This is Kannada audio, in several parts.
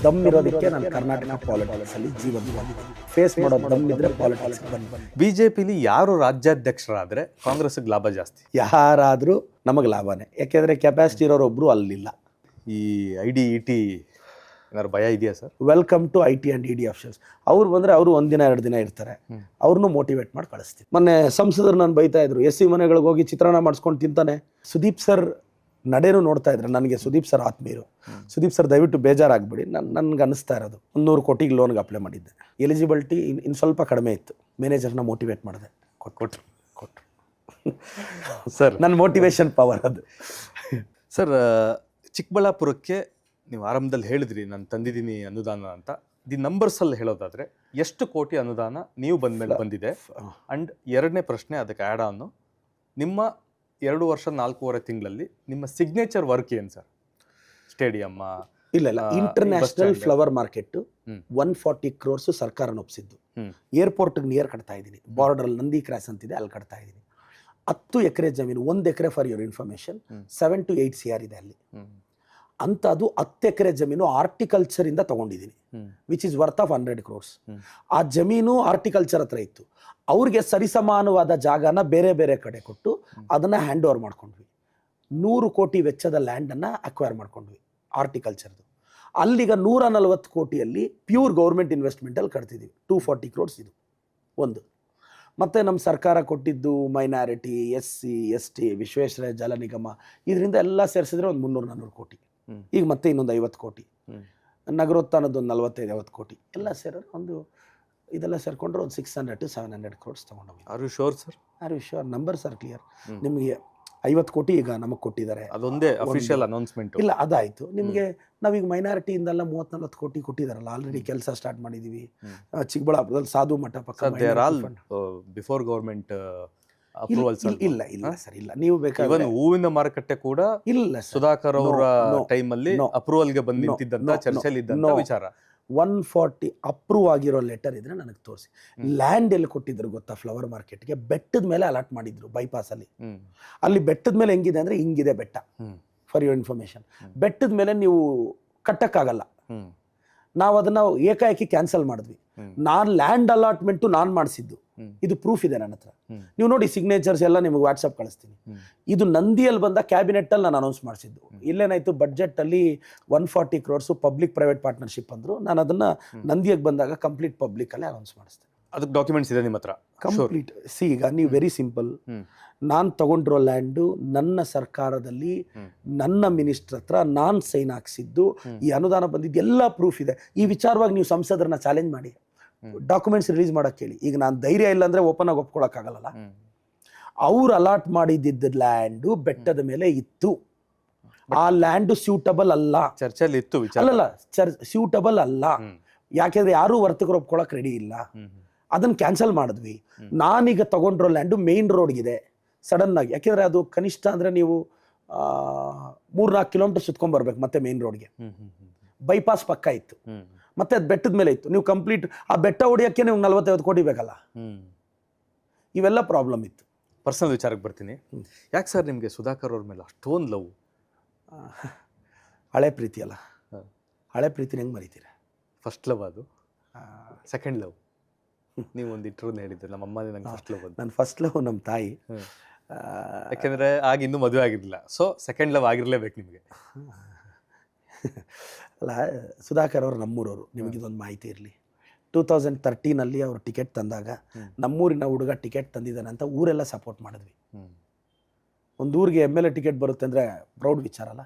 ದಮ್ ಇರೋದಕ್ಕೆ ನಾನು ಕರ್ನಾಟಕ ಪಾಲಿಟಿಕ್ಸ್ ಅಲ್ಲಿ ಜೀವನವಾಗಿದೆ. ಫೇಸ್ ಮಾಡೋ ದಮ್ ಇದ್ರೆ ಪಾಲಿಟಿಕ್ಸ್ ಬನ್ನಿ. ಬಿಜೆಪಿಲಿ ಯಾರು ರಾಜ್ಯಾಧ್ಯಕ್ಷರಾದ್ರೆ ಕಾಂಗ್ರೆಸ್ಗೆ ಲಾಭ ಜಾಸ್ತಿ? ಯಾರಾದರೂ ನಮಗೆ ಲಾಭನೇ, ಯಾಕೆಂದರೆ ಕೆಪಾಸಿಟಿ ಇರೋರು ಒಬ್ಬರು ಅಲ್ಲಿಲ್ಲ. ಈ IDET ಏನಾದ್ರು ಭಯ ಇದೆಯಾ ಸರ್? Welcome to IT and ED officers. ಅವ್ರು ಬಂದರೆ ಅವರು ಒಂದಿನ 2 ದಿನ ಇರ್ತಾರೆ, ಅವ್ರನ್ನೂ ಮೋಟಿವೇಟ್ ಮಾಡಿ ಕಳಿಸ್ತೀವಿ. ಮೊನ್ನೆ ಸಂಸದರು ನಾನು ಬೈತಾ ಇದ್ರು, SC ಮನೆಗಳಿಗೆ ಹೋಗಿ ಚಿತ್ರಾನ್ನ ಮಾಡಿಸ್ಕೊಂಡು ತಿಂತಾನೆ. ಸುದೀಪ್ ಸರ್ ನಡೆನೂ ನೋಡ್ತಾ ಇದ್ರೆ ನನಗೆ ಸುದೀಪ್ ಸರ್ ಆತ್ಮೀಯರು. ಸುದೀಪ್ ಸರ್ ದಯವಿಟ್ಟು ಬೇಜಾರಾಗ್ಬಿಡಿ, ನನ್ಗೆ ಅನ್ನಿಸ್ತಾ ಇರೋದು 100 ಕೋಟಿಗೆ ಲೋನ್ಗೆ ಅಪ್ಲೈ ಮಾಡಿದ್ದೆ. ಎಲಿಜಿಬಿಲಿಟಿ ಇನ್ನು ಸ್ವಲ್ಪ ಕಡಿಮೆ ಇತ್ತು, ಮ್ಯಾನೇಜರ್ನ ಮೋಟಿವೇಟ್ ಮಾಡಿದೆ, ಕೊಟ್ರು ಸರ್. ನನ್ನ ಮೋಟಿವೇಶನ್ ಪವರ್ ಅದು. ಸರ್, ಚಿಕ್ಕಬಳ್ಳಾಪುರಕ್ಕೆ ನೀವು ಆರಂಭದಲ್ಲಿ ಹೇಳಿದ್ರಿ ನಾನು ತಂದಿದ್ದೀನಿ ಅನುದಾನ ಅಂತ. ದಿ ನಂಬರ್ಸಲ್ಲಿ ಹೇಳೋದಾದರೆ ಎಷ್ಟು ಕೋಟಿ ಅನುದಾನ ನೀವು ಬಂದಮೇಲೆ ಬಂದಿದೆ? ಆ್ಯಂಡ್ ಎರಡನೇ ಪ್ರಶ್ನೆ ಅದಕ್ಕೆ ಆ್ಯಡ್ ಆನು, ನಿಮ್ಮ 2 ವರ್ಷ 4.5 ತಿಂಗಳಲ್ಲಿ ನಿಮ್ಮ ಸಿಗ್ನೇಚರ್ ವರ್ಕ್ ಏನು ಸರ್? ಸ್ಟೇಡಿಯಮ್ಮ? ಇಲ್ಲ, ಇಂಟರ್ನ್ಯಾಷನಲ್ ಫ್ಲವರ್ ಮಾರ್ಕೆಟ್ 140 crores ಸರ್ಕಾರನ ಒಪ್ಪಿಸಿದ್ದು. ಏರ್ಪೋರ್ಟ್ಗೆ ನಿಯರ್ ಕಟ್ತಾ ಇದ್ದೀನಿ, ಬಾರ್ಡರ್ ನಂದಿ ಕ್ರಾಸ್ ಅಂತಿದೆ, ಅಲ್ಲಿ ಕಟ್ತಾ ಇದ್ದೀನಿ. 10 ಎಕರೆ ಜಮೀನು, 1 ಎಕರೆ for your information 7 to 8 CR ಇದೆ ಅಲ್ಲಿ. ಅಂಥದ್ದು 10 ಎಕರೆ ಜಮೀನು ಆರ್ಟಿಕಲ್ಚರ್ ಇಂದ ತಗೊಂಡಿದ್ದೀನಿ, which is worth of 100 crores. ಆ ಜಮೀನು ಆರ್ಟಿಕಲ್ಚರ್ ಹತ್ರ ಇತ್ತು, ಅವ್ರಿಗೆ ಸರಿಸಮಾನವಾದ ಜಾಗನ ಬೇರೆ ಬೇರೆ ಕಡೆ ಕೊಟ್ಟು ಅದನ್ನ ಹ್ಯಾಂಡ್ ಓವರ್ ಮಾಡ್ಕೊಂಡ್ವಿ. 100 ಕೋಟಿ ವೆಚ್ಚದ ಲ್ಯಾಂಡನ್ನು ಅಕ್ವೈರ್ ಮಾಡ್ಕೊಂಡ್ವಿ ಆರ್ಟಿಕಲ್ಚರ್ದು. ಅಲ್ಲಿಗ 140 ಕೋಟಿಯಲ್ಲಿ ಪ್ಯೂರ್ ಗೌರ್ಮೆಂಟ್ ಇನ್ವೆಸ್ಟ್ಮೆಂಟಲ್ಲಿ ಕಟ್ತಿದ್ದೀವಿ. 240 crores ಇದು ಒಂದು. ಮತ್ತು ನಮ್ಮ ಸರ್ಕಾರ ಕೊಟ್ಟಿದ್ದು ಮೈನಾರಿಟಿ, SC ST, ವಿಶ್ವೇಶ್ವರಯ್ಯ ಜಲ ನಿಗಮ, ಇದರಿಂದ ಎಲ್ಲ ಸೇರಿಸಿದ್ರೆ ಒಂದು 300-400 ಕೋಟಿ. ಈಗ ಮತ್ತೆ ಇನ್ನೊಂದು 50 ಕೋಟಿ, ನಗರೋತ್ಥಾನದ್ದು ಒಂದು 45-50 ಕೋಟಿ, ಎಲ್ಲ ಸೇರೋರು ಒಂದು ಇದೆಲ್ಲ ಸೇರಿಕೊಂಡ್ರೆ ಒಂದು 600 to 700 crores ತೊಗೊಂಡೋಗಿ. Are you sure sir? Are you sure? Numbers are clear. ನಿಮಗೆ 50 ಕೋಟಿ ಈಗ ನಮಗೆ ಕೊಟ್ಟಿದ್ದಾರೆ, ಅದೊಂದೇ ಅಫಿಷಿಯಲ್ ಅನೌನ್ಸ್ಮೆಂಟ್ ಇಲ್ಲ ಅದಾಯಿತು. ನಿಮಗೆ ನಾವೀಗ ಮೈನಾರಿಟಿಯಿಂದೆಲ್ಲ 30-40 ಕೋಟಿ ಕೊಟ್ಟಿದ್ದಾರಲ್ಲ, ಆಲ್ರೆಡಿ ಕೆಲಸ ಸ್ಟಾರ್ಟ್ ಮಾಡಿದ್ದೀವಿ. ಚಿಕ್ಕಬಳ್ಳಾಪುರದಲ್ಲಿ ಸಾಧು ಮಠ ಪಕ್ಕ ಬಿಫೋರ್ ಗವರ್ಮೆಂಟ್ ಅಪ್ರೂವಲ್ಸ್. ಇಲ್ಲ ಸರ್, ಇಲ್ಲ. ನೀವು ಬೇಕಾದ್ರೆ ಹೂವಿನ ಮಾರುಕಟ್ಟೆ ಕೂಡ ಇಲ್ಲ, ಸುಧಾಕರ್ ಅವರ ಟೈಮಲ್ಲಿ ಅಪ್ರೂವಲ್ಗೆ ಬಂದು ನಿಂತಿದ್ದಂತ ಚರ್ಚೆಯಲ್ಲಿ ಇದ್ದಂತ ವಿಚಾರ. 140 ಅಪ್ರೂವ್ ಆಗಿರೋ ಲೆಟರ್ ಇದ್ರೆ ನನಗೆ ತೋರಿಸಿ. ಲ್ಯಾಂಡ್ ಎಲ್ಲಿ ಕೊಟ್ಟಿದ್ರು ಗೊತ್ತಾ? ಫ್ಲವರ್ ಮಾರ್ಕೆಟ್ಗೆ ಬೆಟ್ಟದ ಮೇಲೆ ಅಲಾಟ್ ಮಾಡಿದ್ರು, ಬೈಪಾಸ್ ಅಲ್ಲಿ. ಅಲ್ಲಿ ಬೆಟ್ಟದ ಮೇಲೆ ಹೆಂಗಿದೆ ಅಂದ್ರೆ ಹಿಂಗಿದೆ ಬೆಟ್ಟ, ಫಾರ್ ಯುವರ್ ಇನ್ಫಾರ್ಮೇಶನ್. ಬೆಟ್ಟದ ಮೇಲೆ ನೀವು ಕಟ್ಟಕ್ಕಾಗಲ್ಲ. ನಾವು ಅದನ್ನ ಏಕಾಏಕಿ ಕ್ಯಾನ್ಸಲ್ ಮಾಡಿದ್ವಿ. ನಾನು ಲ್ಯಾಂಡ್ ಅಲಾಟ್ಮೆಂಟು ನಾನು ಮಾಡಿಸಿದ್ದು, ಇದು ಪ್ರೂಫ್ ಇದೆ ನನ್ನ ಹತ್ರ. ನೀವು ನೋಡಿ, ಸಿಗ್ನೇಚರ್ಸ್ ಎಲ್ಲ ನಿಮಗೆ ವಾಟ್ಸಪ್ ಕಳಿಸ್ತೀನಿ. ಇದು ನಂದಿಯಲ್ಲಿ ಬಂದ ಕ್ಯಾಬಿನೆಟ್ ಅಲ್ಲಿ ನಾನು ಅನೌನ್ಸ್ ಮಾಡಿಸಿದ್ದು. ಇಲ್ಲೇನಾಯ್ತು, ಬಡ್ಜೆಟ್ ಅಲ್ಲಿ 140 crores ಪಬ್ಲಿಕ್ ಪ್ರೈವೇಟ್ ಪಾರ್ಟ್ನರ್ಶಿಪ್ ಅಂದ್ರು. ನಾನು ಅದನ್ನ ನಂದಿಯಾಗಿ ಬಂದಾಗ ಕಂಪ್ಲೀಟ್ ಪಬ್ಲಿಕ್ ಅಲ್ಲೇ ಅನೌನ್ಸ್ ಮಾಡಿಸ್ತೇನೆ. ಅದಕ್ಕೆ ಡಾಕ್ಯುಮೆಂಟ್ಸ್ ಇದೆ ನಿಮ್ಮ ಹತ್ರ ಕಂಪ್ಲೀಟ್. ಈಗ ನೀವು ವೆರಿ ಸಿಂಪಲ್, ನಾನು ತಗೊಂಡಿರೋ ಲ್ಯಾಂಡು ನನ್ನ ಸರ್ಕಾರದಲ್ಲಿ ನನ್ನ ಮಿನಿಸ್ಟರ್ ಹತ್ರ ನಾನು ಸೈನ್ ಹಾಕ್ಸಿದ್ದು, ಈ ಅನುದಾನ ಬಂದಿದ್ದು ಎಲ್ಲ ಪ್ರೂಫ್ ಇದೆ. ಈ ವಿಚಾರವಾಗಿ ನೀವು ಸಂಸದರನ್ನ ಚಾಲೆಂಜ್ ಮಾಡಿ, ಡಾಕ್ಯುಮೆಂಟ್ಸ್ ರಿಲೀಸ್ ಮಾಡಕ್ಕೆ ಹೇಳಿ. ಈಗ ನಾನು ಧೈರ್ಯ ಇಲ್ಲ ಅಂದ್ರೆ ಓಪನ್ ಆಗಿ ಒಪ್ಕೊಳಕ್ಕಾಗಲ್ಲ. ಅವ್ರು ಅಲಾಟ್ ಮಾಡಿದ್ದ ಲ್ಯಾಂಡು ಬೆಟ್ಟದ ಮೇಲೆ ಇತ್ತು, ಆ ಲ್ಯಾಂಡು ಸ್ಯೂಟಬಲ್ ಅಲ್ಲ. ಚರ್ಚೆಯಲ್ಲಿ ಇತ್ತು, ಅಲ್ಲಲ್ಲ, ಸ್ಯೂಟಬಲ್ ಅಲ್ಲ. ಯಾಕೆಂದ್ರೆ ಯಾರು ವರ್ತಕರು ಒಪ್ಕೊಳಕ್ ರೆಡಿ ಇಲ್ಲ. ಅದನ್ನ ಕ್ಯಾನ್ಸಲ್ ಮಾಡಿದ್ವಿ. ನಾನೀಗ ತಗೊಂಡಿರೋ ಲ್ಯಾಂಡು ಮೇನ್ ರೋಡ್ಗಿದೆ ಸಡನ್ ಆಗಿ. ಯಾಕೆಂದ್ರೆ ಅದು ಕನಿಷ್ಠ ಅಂದ್ರೆ ನೀವು 3-4 ಕಿಲೋಮೀಟರ್ ಸುತ್ಕೊಂಡ್ಬರ್ಬೇಕು ಮತ್ತೆ ಮೇನ್ ರೋಡ್ಗೆ. ಬೈಪಾಸ್ ಪಕ್ಕ ಇತ್ತು, ಮತ್ತೆ ಅದು ಬೆಟ್ಟದ ಮೇಲೆ ಇತ್ತು. ನೀವು ಕಂಪ್ಲೀಟ್ ಆ ಬೆಟ್ಟ ಹೊಡಿಯೋಕ್ಕೆ ನೀವು 40-50 ಕೋಟಿ ಬೇಕಲ್ಲ. ಇವೆಲ್ಲ ಪ್ರಾಬ್ಲಮ್ ಇತ್ತು. ಪರ್ಸನಲ್ ವಿಚಾರಕ್ಕೆ ಬರ್ತೀನಿ. ಯಾಕೆ ಸರ್ ನಿಮಗೆ ಸುಧಾಕರ್ ಅವ್ರ ಮೇಲೆ ಅಷ್ಟೊಂದು ಲವ್? ಹಳೆ ಪ್ರೀತಿ ಅಲ್ಲ, ಹಳೆ ಪ್ರೀತಿನ ಹೆಂಗೆ ಮರಿತೀರ? ಫಸ್ಟ್ ಲವ್ ಅದು, ಸೆಕೆಂಡ್ ಲವ್. ನೀವು ಒಂದು ಇಂಟರ್ವ್ಯೂ ಹೇಳಿದ್ದೆ, ನಮ್ಮ ಅಮ್ಮನೇ ನಂಗೆ ಫಸ್ಟ್ ಲವ್ ಅಂತ. ನನ್ನ ಫಸ್ಟ್ ಲವ್ ನಮ್ಮ ತಾಯಿ. ಯಾಕೆಂದರೆ ಆಗ ಇನ್ನೂ ಮದುವೆ ಆಗಿರಲಿಲ್ಲ, ಸೊ ಸೆಕೆಂಡ್ ಲವ್ ಆಗಿರಲೇಬೇಕು ನಿಮಗೆ. ಅಲ್ಲ, ಸುಧಾಕರ್ ಅವರು ನಮ್ಮೂರವರು, ನಿಮಗಿದೊಂದು ಮಾಹಿತಿ ಇರಲಿ. 2013 ಅವರು ಟಿಕೆಟ್ ತಂದಾಗ ನಮ್ಮೂರಿನ ಹುಡುಗ ಟಿಕೆಟ್ ತಂದಿದ್ದಾನೆ ಅಂತ ಊರೆಲ್ಲ ಸಪೋರ್ಟ್ ಮಾಡಿದ್ವಿ. ಒಂದು ಊರಿಗೆ MLA ಟಿಕೆಟ್ ಬರುತ್ತೆ ಅಂದರೆ ಪ್ರೌಡ್ ವಿಚಾರ ಅಲ್ಲ.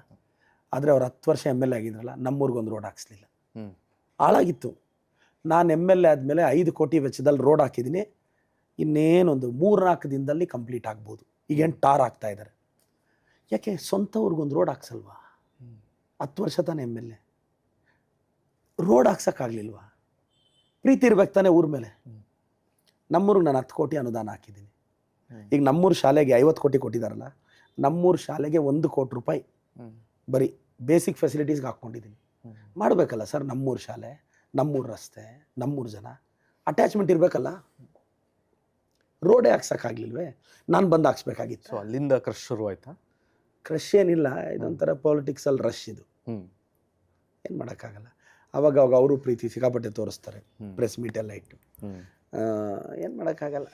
ಆದರೆ ಅವ್ರು 10 ವರ್ಷ MLA ಆಗಿದ್ರಲ್ಲ, ನಮ್ಮೂರಿಗೊಂದು ರೋಡ್ ಹಾಕ್ಸ್ಲಿಲ್ಲ, ಹಾಳಾಗಿತ್ತು. ನಾನು MLA ಆದಮೇಲೆ 5 ಕೋಟಿ ವೆಚ್ಚದಲ್ಲಿ ರೋಡ್ ಹಾಕಿದ್ದೀನಿ. ಇನ್ನೇನೊಂದು 3-4 ದಿನದಲ್ಲಿ ಕಂಪ್ಲೀಟ್ ಆಗ್ಬೋದು. ಈಗೇನು ಟಾರ್ ಆಗ್ತಾ ಇದ್ದಾರೆ. ಯಾಕೆ ಸ್ವಂತ ಊರಿಗೊಂದು ರೋಡ್ ಹಾಕ್ಸಲ್ವಾ? 10 ವರ್ಷ ತಾನೇ MLA, ರೋಡ್ ಹಾಕ್ಸೋಕ್ಕಾಗಲಿಲ್ವಾ? ಪ್ರೀತಿ ಇರ್ಬೇಕು ತಾನೇ ಊರ ಮೇಲೆ. ನಮ್ಮೂರಿಗೆ ನಾನು 10 ಕೋಟಿ ಅನುದಾನ ಹಾಕಿದ್ದೀನಿ. ಈಗ ನಮ್ಮೂರು ಶಾಲೆಗೆ 50 ಕೋಟಿ ಕೊಟ್ಟಿದ್ದಾರಲ್ಲ, ನಮ್ಮೂರು ಶಾಲೆಗೆ 1 ಕೋಟಿ ರೂಪಾಯಿ ಬರೀ ಬೇಸಿಕ್ ಫೆಸಿಲಿಟೀಸ್ಗೆ ಹಾಕ್ಕೊಂಡಿದ್ದೀನಿ. ಮಾಡಬೇಕಲ್ಲ ಸರ್, ನಮ್ಮೂರು ಶಾಲೆ, ನಮ್ಮೂರು ರಸ್ತೆ, ನಮ್ಮೂರು ಜನ ಅಟ್ಯಾಚ್ಮೆಂಟ್ ಇರಬೇಕಲ್ಲ. ರೋಡೇ ಹಾಕ್ಸೋಕ್ಕಾಗಲಿಲ್ವೇ? ನಾನು ಬಂದು ಹಾಕ್ಸ್ಬೇಕಾಗಿತ್ತು. ಸೊ ಅಲ್ಲಿಂದ ಕ್ರಶ್ ಶುರು ಆಯ್ತಾ? ಕ್ರಶ್ ಏನಿಲ್ಲ, ಇದೊಂಥರ ಪಾಲಿಟಿಕ್ಸಲ್ಲಿ ರಶ್ ಇದು, ಏನು ಮಾಡೋಕ್ಕಾಗಲ್ಲ. ಅವಾಗ ಅವರು ಪ್ರೀತಿ ಸಿಕ್ಕಾಪಟ್ಟೆ ತೋರಿಸ್ತಾರೆ, ಪ್ರೆಸ್ ಮೀಟ್ ಎಲ್ಲ ಇಟ್ಟು. ಏನು ಮಾಡೋಕ್ಕಾಗಲ್ಲ.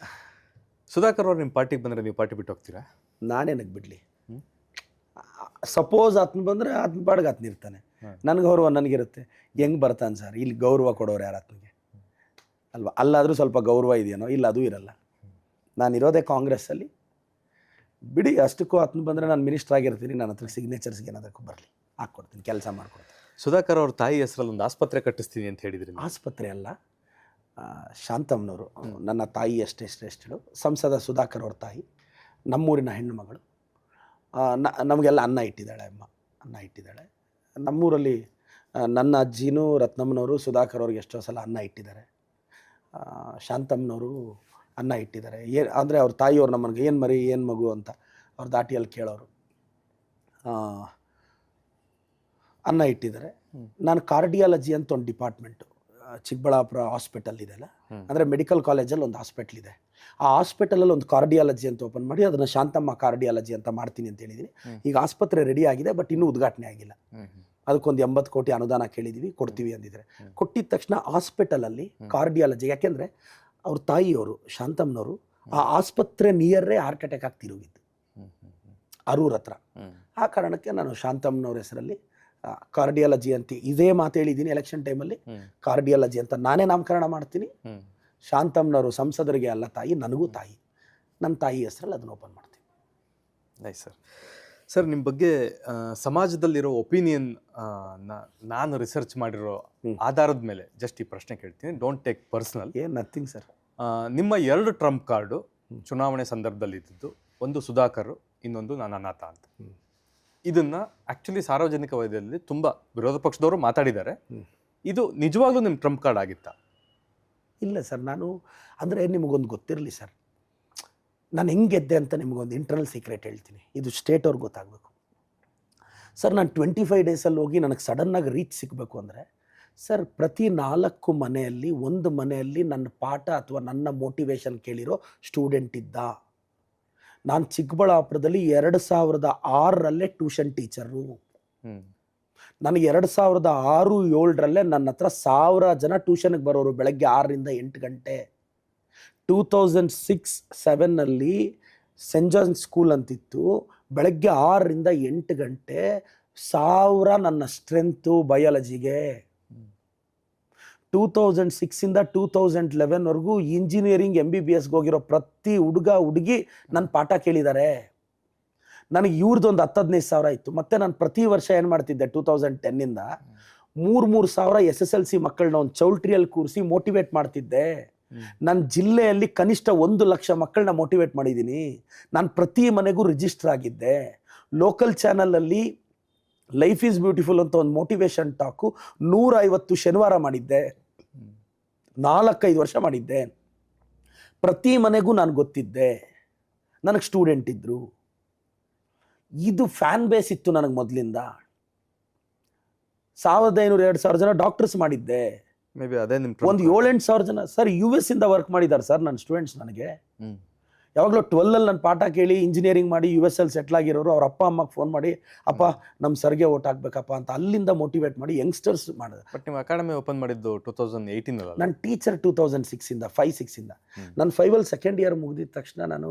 ಸುಧಾಕರ್ ಅವ್ರು ನಿಮ್ಮ ಪಾರ್ಟಿಗೆ ಬಂದರೆ ನೀವು ಪಾರ್ಟಿ ಬಿಟ್ಟು ಹೋಗ್ತೀರಾ? ನಾನೇನಕ್ಕೆ ಬಿಡಲಿ? ಸಪೋಸ್ ಆತನ ಬಂದರೆ ಆತನ ಪಾಡ್ಗೆ ಆತನ ಇರ್ತಾನೆ, ನನಗೆ ಗೌರವ ನನಗಿರುತ್ತೆ. ಹೆಂಗೆ ಬರ್ತಾನೆ ಸರ್? ಇಲ್ಲಿ ಗೌರವ ಕೊಡೋರು ಯಾರು ಆತನಿಗೆ ಅಲ್ವಾ? ಅಲ್ಲಾದರೂ ಸ್ವಲ್ಪ ಗೌರವ ಇದೆಯೇನೋ? ಇಲ್ಲ, ಅದು ಇರಲ್ಲ. ನಾನಿರೋದೇ ಕಾಂಗ್ರೆಸ್ಸಲ್ಲಿ. ಬಿಡಿ, ಅಷ್ಟಕ್ಕೂ ಆತನ ಬಂದರೆ ನಾನು ಮಿನಿಸ್ಟರ್ ಆಗಿರ್ತೀನಿ, ನನ್ನ ಹತ್ರ ಸಿಗ್ನೇಚರ್ಸ್ಗೆ ಏನಾದಕ್ಕೂ ಬರಲಿ, ಹಾಕ್ಕೊಡ್ತೀನಿ, ಕೆಲಸ ಮಾಡ್ಕೊಡ್ತೀನಿ. ಸುಧಾಕರ್ ಅವ್ರ ತಾಯಿ ಹೆಸರಲ್ಲಿ ಒಂದು ಆಸ್ಪತ್ರೆ ಕಟ್ಟಿಸ್ತೀನಿ ಅಂತ ಹೇಳಿದ್ರಿ. ಆಸ್ಪತ್ರೆ ಅಲ್ಲ, ಶಾಂತಮ್ಮನವರು ನನ್ನ ತಾಯಿ ಎಷ್ಟೆಷ್ಟು ಸಂಸದ ಸುಧಾಕರ್ ಅವ್ರ ತಾಯಿ, ನಮ್ಮೂರಿನ ಹೆಣ್ಣು ಮಗಳು. ನಮಗೆಲ್ಲ ಅನ್ನ ಇಟ್ಟಿದ್ದಾಳೆ, ಅಮ್ಮ ಅನ್ನ ಇಟ್ಟಿದ್ದಾಳೆ. ನಮ್ಮೂರಲ್ಲಿ ನನ್ನ ಅಜ್ಜಿನೂ ರತ್ನಮ್ಮನವರು ಸುಧಾಕರ್ ಅವ್ರಿಗೆ ಎಷ್ಟೋ ಸಲ ಅನ್ನ ಇಟ್ಟಿದ್ದಾರೆ. ಶಾಂತಮ್ಮನವರು ಅನ್ನ ಇಟ್ಟಿದ್ದಾರೆ. ಅಂದರೆ ಅವ್ರ ತಾಯಿಯವ್ರು ನಮ್ಮನಿಗೆ ಏನು ಮರಿ ಏನು ಮಗು ಅಂತ ಅವ್ರ ದಾಟಿಯಲ್ಲಿ ಕೇಳೋರು. ಅನ್ನ ಇಟ್ಟಿದ್ದಾರೆ. ನಾನು ಕಾರ್ಡಿಯಾಲಜಿ ಅಂತ ಒಂದು ಡಿಪಾರ್ಟ್ಮೆಂಟು ಚಿಕ್ಕಬಳ್ಳಾಪುರ ಹಾಸ್ಪಿಟಲ್ ಇದೆಯಲ್ಲ, ಅಂದರೆ ಮೆಡಿಕಲ್ ಕಾಲೇಜಲ್ಲಿ ಒಂದು ಹಾಸ್ಪಿಟ್ಲ್ ಇದೆ. ಆ ಹಾಸ್ಪಿಟಲಲ್ಲಿ ಒಂದು ಕಾರ್ಡಿಯಾಲಜಿ ಅಂತ ಓಪನ್ ಮಾಡಿ ಅದನ್ನು ಶಾಂತಮ್ಮ ಕಾರ್ಡಿಯಾಲಜಿ ಅಂತ ಮಾಡ್ತೀನಿ ಅಂತ ಹೇಳಿದ್ದೀನಿ. ಈಗ ಆಸ್ಪತ್ರೆ ರೆಡಿ ಆಗಿದೆ, ಬಟ್ ಇನ್ನೂ ಉದ್ಘಾಟನೆ ಆಗಿಲ್ಲ. ಅದಕ್ಕೊಂದು 80 ಕೋಟಿ ಅನುದಾನ ಕೇಳಿದ್ದೀವಿ, ಕೊಡ್ತೀವಿ ಅಂದಿದ್ದಾರೆ. ಕೊಟ್ಟಿದ ತಕ್ಷಣ ಹಾಸ್ಪಿಟಲಲ್ಲಿ ಕಾರ್ಡಿಯಾಲಜಿ, ಯಾಕೆಂದರೆ ಅವ್ರ ತಾಯಿಯವರು ಶಾಂತಮ್ಮನವರು ಆ ಆಸ್ಪತ್ರೆ ನಿಯರೇ ಹಾರ್ಟ್ ಅಟ್ಯಾಕ್ ಆಗಿ ತಿರುಗಿದ್ದು ಅರೂರ್ ಹತ್ರ. ಆ ಕಾರಣಕ್ಕೆ ನಾನು ಶಾಂತಮ್ಮನವ್ರ ಹೆಸರಲ್ಲಿ ಕಾರ್ಡಿಯಾಲಜಿ ಅಂತ ಇದೇ ಮಾತು ಹೇಳಿದ್ದೀನಿ ಎಲೆಕ್ಷನ್ ಟೈಮಲ್ಲಿ. ಕಾರ್ಡಿಯಾಲಜಿ ಅಂತ ನಾನೇ ನಾಮಕರಣ ಮಾಡ್ತೀನಿ. ಶಾಂತಮ್ಮನವರು ಸಂಸದರಿಗೆ ಅಲ್ಲ ತಾಯಿ, ನನಗೂ ತಾಯಿ. ನನ್ನ ತಾಯಿ ಹೆಸರಲ್ಲಿ ಅದನ್ನು ಓಪನ್ ಮಾಡ್ತೀನಿ. Nice sir. ಸರ್, ನಿಮ್ಮ ಬಗ್ಗೆ ಸಮಾಜದಲ್ಲಿರೋ ಒಪಿನಿಯನ್ ನಾನು ರಿಸರ್ಚ್ ಮಾಡಿರೋ ಆಧಾರದ ಮೇಲೆ ಜಸ್ಟ್ ಈ ಪ್ರಶ್ನೆ ಕೇಳ್ತೀನಿ. Don't take personal. Nothing sir. ನಿಮ್ಮ 2 ಟ್ರಂಪ್ ಕಾರ್ಡು ಚುನಾವಣೆ ಸಂದರ್ಭದಲ್ಲಿ ಇದ್ದಿದ್ದು, ಒಂದು ಸುಧಾಕರ್, ಇನ್ನೊಂದು ನಾನು ಅನಾಥ ಅಂತ. ಇದನ್ನ ಆಕ್ಚುಲಿ ಸಾರ್ವಜನಿಕ ವಲಯದಲ್ಲಿ ತುಂಬ ವಿರೋಧ ಪಕ್ಷದವರು ಮಾತಾಡಿದ್ದಾರೆ. ಇದು ನಿಜವಾಗ್ಲೂ ನಿಮ್ಮ ಟ್ರಂಪ್ ಕಾರ್ಡ್ ಆಗಿತ್ತಾ? ಇಲ್ಲ ಸರ್, ನಾನು ಅಂದರೆ ನಿಮಗೊಂದು ಗೊತ್ತಿರಲಿ ಸರ್, ನಾನು ಹೆಂಗೆ ಗೆದ್ದೆ ಅಂತ ನಿಮಗೊಂದು ಇಂಟರ್ನಲ್ ಸೀಕ್ರೆಟ್ ಹೇಳ್ತೀನಿ. ಇದು ಸ್ಟೇಟ್ ಅವ್ರಿಗೆ ಗೊತ್ತಾಗಬೇಕು ಸರ್. ನಾನು 25 ಡೇಸಲ್ಲಿ ಹೋಗಿ ನನಗೆ ಸಡನ್ನಾಗಿ ರೀಚ್ ಸಿಗಬೇಕು ಅಂದರೆ ಸರ್, ಪ್ರತಿ 4 ಮನೆಯಲ್ಲಿ ಒಂದು ಮನೆಯಲ್ಲಿ ನನ್ನ ಪಾಠ ಅಥವಾ ನನ್ನ ಮೋಟಿವೇಶನ್ ಕೇಳಿರೋ ಸ್ಟೂಡೆಂಟ್ ಇದ್ದ. ನಾನು ಚಿಕ್ಕಬಳ್ಳಾಪುರದಲ್ಲಿ 2006ರಲ್ಲೇ ಟ್ಯೂಷನ್ ಟೀಚರು. ನನಗೆ 2006-07ರಲ್ಲೇ ನನ್ನ ಹತ್ರ 1000 ಜನ ಟ್ಯೂಷನ್ಗೆ ಬರೋರು, ಬೆಳಗ್ಗೆ 6ರಿಂದ 8 ಗಂಟೆ. 2006-07ನಲ್ಲಿ ಸೆಂಟ್ ಜಾನ್ ಸ್ಕೂಲ್ ಅಂತಿತ್ತು, ಬೆಳಗ್ಗೆ 6ರಿಂದ 8 ಗಂಟೆ, 1000 ನನ್ನ ಸ್ಟ್ರೆಂತು ಬಯಾಲಜಿಗೆ. 2006ಇಂದ 2011ವರೆಗೂ ಇಂಜಿನಿಯರಿಂಗ್ MBBSಗೆ ಹೋಗಿರೋ ಪ್ರತಿ ಹುಡುಗ ಹುಡುಗಿ ನನ್ನ ಪಾಠ ಕೇಳಿದ್ದಾರೆ. ನನಗೆ ಇವ್ರದ್ದೊಂದು 10-15 ಸಾವಿರ ಇತ್ತು. ಮತ್ತು ನಾನು ಪ್ರತಿ ವರ್ಷ ಏನು ಮಾಡ್ತಿದ್ದೆ, 2010ಇಂದ 3-3 ಸಾವಿರ SSLC ಮಕ್ಕಳನ್ನ ಒಂದು ಚೌಲ್ಟ್ರಿಯಲ್ಲಿ ಕೂರಿಸಿ ಮೋಟಿವೇಟ್ ಮಾಡ್ತಿದ್ದೆ. ನನ್ನ ಜಿಲ್ಲೆಯಲ್ಲಿ ಕನಿಷ್ಠ 1 ಲಕ್ಷ ಮಕ್ಕಳನ್ನ ಮೋಟಿವೇಟ್ ಮಾಡಿದ್ದೀನಿ. ನಾನು ಪ್ರತಿ ಮನೆಗೂ ರಿಜಿಸ್ಟರ್ ಆಗಿದ್ದೆ. ಲೋಕಲ್ ಚಾನಲಲ್ಲಿ ಲೈಫ್ ಈಸ್ ಬ್ಯೂಟಿಫುಲ್ ಅಂತ ಒಂದು ಮೋಟಿವೇಶನ್ ಟಾಕು 150 ಶನಿವಾರ ಮಾಡಿದ್ದೆ. 4-5 ವರ್ಷ ಮಾಡಿದ್ದೆ. ಪ್ರತಿ ಮನೆಗೂ ನಾನು ಗೊತ್ತಿದ್ದೆ. ನನಗೆ ಸ್ಟೂಡೆಂಟ್ ಇದ್ದರು. ಇದು ಫ್ಯಾನ್ ಬೇಸ್ ಇತ್ತು ನನಗೆ ಮೊದಲಿಂದ. 1500-2000 ಜನ ಡಾಕ್ಟರ್ಸ್ ಮಾಡಿದ್ದೆ. ಮೇ ಬಿ ಅದೇ ನಿಮ್ಮ ಒಂದು 7-8 ಸಾವಿರ ಜನ ಸರ್ US ಇಂದ ವರ್ಕ್ ಮಾಡಿದ್ದಾರೆ ಸರ್ ನನ್ನ ಸ್ಟೂಡೆಂಟ್ಸ್. ನನಗೆ ಯಾವಾಗಲೂ 12ಅಲ್ಲಿ ನನ್ನ ಪಾಠ ಕೇಳಿ ಇಂಜಿನಿಯರಿಂಗ್ ಮಾಡಿ US ಸೆಟ್ಲ್ ಆಗಿರೋರು ಅವ್ರ ಅಪ್ಪ ಅಮ್ಮಗೆ ಫೋನ್ ಮಾಡಿ, ಅಪ್ಪ ನಮ್ಮ ಸರ್ಗೆ ಓಟ್ ಹಾಕ್ಬೇಕಪ್ಪ ಅಂತ ಅಲ್ಲಿಂದ ಮೋಟಿವೇಟ್ ಮಾಡಿ ಯಂಗ್ಸ್ಟರ್ಸ್ ಮಾಡಿದೆ. ಬಟ್ ನೀವು ಅಕಾಡೆಮಿ ಓಪನ್ ಮಾಡಿದ್ದು 2018 ನಾನು ಟೀಚರ್ 2006ಇಂದ 5-6ಇಂದ. ನಾನು 5ಅಲ್ಲಿ ಸೆಕೆಂಡ್ ಇಯರ್ ಮುಗಿದಿದ ತಕ್ಷಣ ನಾನು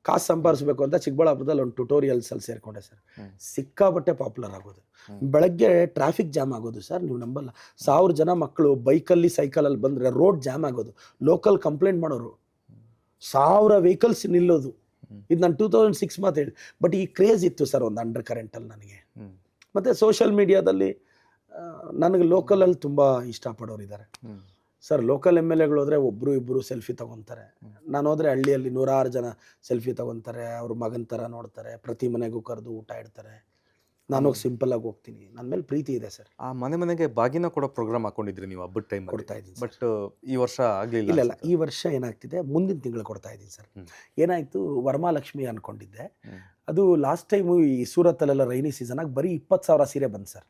ಕಾಸು ಸಂಪಾದಿಸ್ಬೇಕು ಅಂತ ಚಿಕ್ಕಬಳ್ಳಾಪುರದಲ್ಲಿ ಒಂದು ಟ್ಯುಟೋರಿಯಲ್ಸಲ್ಲಿ ಸೇರಿಕೊಂಡೆ ಸರ್. ಸಿಕ್ಕಾಬಟ್ಟೆ ಪಾಪ್ಯುಲರ್ ಆಗೋದು. ಬೆಳಗ್ಗೆ ಟ್ರಾಫಿಕ್ ಜಾಮ್ ಆಗೋದು ಸರ್, ನೀವು ನಂಬಲ್ಲ. 1000 ಜನ ಮಕ್ಕಳು ಬೈಕಲ್ಲಿ ಸೈಕಲಲ್ಲಿ ಬಂದರೆ ರೋಡ್ ಜಾಮ್ ಆಗೋದು. ಲೋಕಲ್ ಕಂಪ್ಲೇಂಟ್ ಮಾಡೋರು, 1000 ವೆಹಿಕಲ್ಸ್ ನಿಲ್ಲೋದು. ಇದು ನಾನು 2006 ಮಾತಾಡಿ. ಬಟ್ ಈ ಕ್ರೇಜ್ ಇತ್ತು ಸರ್ ಒಂದು ಅಂಡರ್ ಕರೆಂಟಲ್ಲಿ ನನಗೆ. ಮತ್ತು ಸೋಷಿಯಲ್ ಮೀಡಿಯಾದಲ್ಲಿ ನನಗೆ ಲೋಕಲಲ್ಲಿ ತುಂಬ ಇಷ್ಟಪಡೋರು ಇದ್ದಾರೆ ಸರ್. ಲೋಕಲ್ MLAಗಳು ಹೋದರೆ 1-2 ಸೆಲ್ಫಿ ತೊಗೊತಾರೆ. ನಾನು ಹೋದರೆ ಹಳ್ಳಿಯಲ್ಲಿ 100 ಜನ ಸೆಲ್ಫಿ ತೊಗೊತಾರೆ. ಅವ್ರ ಮಗನ ಥರ ನೋಡ್ತಾರೆ. ಪ್ರತಿ ಮನೆಗೂ ಕರೆದು ಊಟ ಇಡ್ತಾರೆ. ನಾನು ಸಿಂಪಲ್ಲಾಗಿ ಹೋಗ್ತೀನಿ. ನನ್ನ ಮೇಲೆ ಪ್ರೀತಿ ಇದೆ ಸರ್. ಆ ಮನೆಗೆ ಬಾಗಿನ ಕೊಡೋ ಪ್ರೋಗ್ರಾಮ್ ಹಾಕೊಂಡಿದ್ರಿ ನೀವು ಹಬ್ಬದ ಟೈಮ್? ಕೊಡ್ತಾ ಇದ್ದೀನಿ. ಬಟ್ ಈ ವರ್ಷ ಆಗಲಿಲ್ಲ. ಇಲ್ಲ, ಈ ವರ್ಷ ಏನಾಗ್ತಿದೆ, ಮುಂದಿನ ತಿಂಗಳು ಕೊಡ್ತಾ ಇದ್ದೀನಿ ಸರ್. ಏನಾಯಿತು, ವರಮಹಾಲಕ್ಷ್ಮಿ ಅಂದ್ಕೊಂಡಿದ್ದೆ. ಅದು ಲಾಸ್ಟ್ ಟೈಮು ಈ ಸೂರತ್ತಲ್ಲೆಲ್ಲ ರೈನಿ ಸೀಸನಾಗಿ ಬರೀ 20,000 ಸೀರೆ ಬಂದು ಸರ್.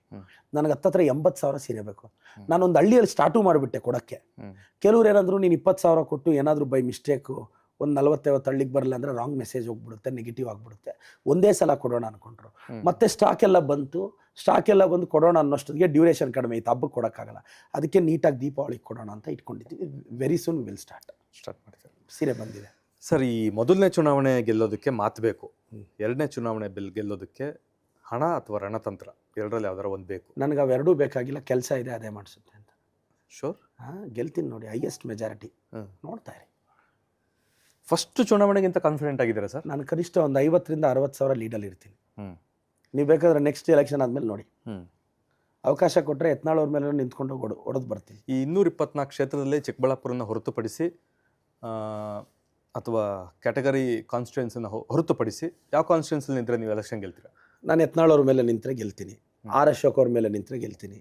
ನನಗೆ ಹತ್ತತ್ರ 80,000 ಸೀರೆ ಬೇಕು. ನಾನೊಂದು ಹಳ್ಳಿಯಲ್ಲಿ ಸ್ಟಾರ್ಟು ಮಾಡಿಬಿಟ್ಟೆ ಕೊಡೋಕ್ಕೆ. ಕೆಲವ್ರು ಏನಂದ್ರು, ನೀನು 20,000 ಕೊಟ್ಟು ಏನಾದರೂ ಬೈ ಮಿಸ್ಟೇಕು ಒಂದು 40-50 ಹಳ್ಳಿಗೆ ಬರಲ್ಲ ಅಂದರೆ ರಾಂಗ್ ಮೆಸೇಜ್ ಹೋಗ್ಬಿಡುತ್ತೆ, ನೆಗೆಟಿವ್ ಆಗಿಬಿಡುತ್ತೆ. ಒಂದೇ ಸಲ ಕೊಡೋಣ ಅಂದ್ಕೊಂಡ್ರು. ಮತ್ತೆ ಸ್ಟಾಕ್ ಎಲ್ಲ ಬಂದು ಕೊಡೋಣ ಅನ್ನೋಷ್ಟೊತ್ತಿಗೆ ಡ್ಯೂರೇಷನ್ ಕಡಿಮೆ ಇತ್ತು, ಹಬ್ಬಕ್ಕೆ ಕೊಡೋಕ್ಕಾಗಲ್ಲ. ಅದಕ್ಕೆ ನೀಟಾಗಿ ದೀಪಾವಳಿಗೆ ಕೊಡೋಣ ಅಂತ ಇಟ್ಕೊಂಡಿದ್ದೀವಿ. ವೆರಿ ಸೂನ್ ವಿಲ್ ಸ್ಟಾರ್ಟ್ ಮಾಡ್ತಾರೆ. ಸೀರೆ ಬಂದಿದೆ ಸರ್, ಈ ಮೊದಲನೇ ಚುನಾವಣೆ ಗೆಲ್ಲೋದಕ್ಕೆ ಮಾತು ಬೇಕು, ಎರಡನೇ ಚುನಾವಣೆ ಗೆಲ್ಲೋದಕ್ಕೆ ಹಣ ಅಥವಾ ರಣತಂತ್ರ, ಎರಡರಲ್ಲಿ ಯಾವ್ದಾರ ಒಂದು ಬೇಕು. ನನಗೆ ಅವೆರಡೂ ಬೇಕಾಗಿಲ್ಲ, ಕೆಲಸ ಇದೆ ಅದೇ ಮಾಡಿಸುತ್ತೆ ಅಂತ. ಶೋರ್? ಗೆಲ್ತೀನಿ ನೋಡಿ, ಹೈಯೆಸ್ಟ್ ಮೆಜಾರಿಟಿ. ನೋಡ್ತಾ ಇರಿ. ಫಸ್ಟ್ ಚುನಾವಣೆಗಿಂತ ಕಾನ್ಫಿಡೆಂಟ್ ಆಗಿದ್ದಾರೆ ಸರ್? ನಾನು ಕನಿಷ್ಠ ಒಂದು 50,000 to 60,000 ಲೀಡಲ್ಲಿ ಇರ್ತೀನಿ. ನೀವು ಬೇಕಾದ್ರೆ ನೆಕ್ಸ್ಟ್ ಎಲೆಕ್ಷನ್ ಆದಮೇಲೆ ನೋಡಿ, ಅವಕಾಶ ಕೊಟ್ಟರೆ ಯತ್ನಾಳ್ ಅವ್ರ ಮೇಲೆ ನಿಂತ್ಕೊಂಡು ಹೊಡೆದು ಬರ್ತೀನಿ. ಈ 224 ಕ್ಷೇತ್ರದಲ್ಲಿ ಚಿಕ್ಕಬಳ್ಳಾಪುರನ ಹೊರತುಪಡಿಸಿ ಅಥವಾ ಕ್ಯಾಟಗರಿ ಕಾನ್ಸ್ಟಿಟ್ಯೂನ್ಸಿನ ಹೊರತುಪಡಿಸಿ ಯಾವ ಕಾನ್ಸ್ಟಿಟ್ಯೂನ್ಸಿಲಿ ನಿಂತರೆ ನೀವು ಎಲೆಕ್ಷನ್ ಗೆಲ್ತೀರಾ? ನಾನು ಯತ್ನಾಳ್ ಅವ್ರ ಮೇಲೆ ನಿಂತರೆ ಗೆಲ್ತೀನಿ, ಆರ್ ಅಶೋಕ್ ಅವ್ರ ಮೇಲೆ ನಿಂತರೆ ಗೆಲ್ತೀನಿ,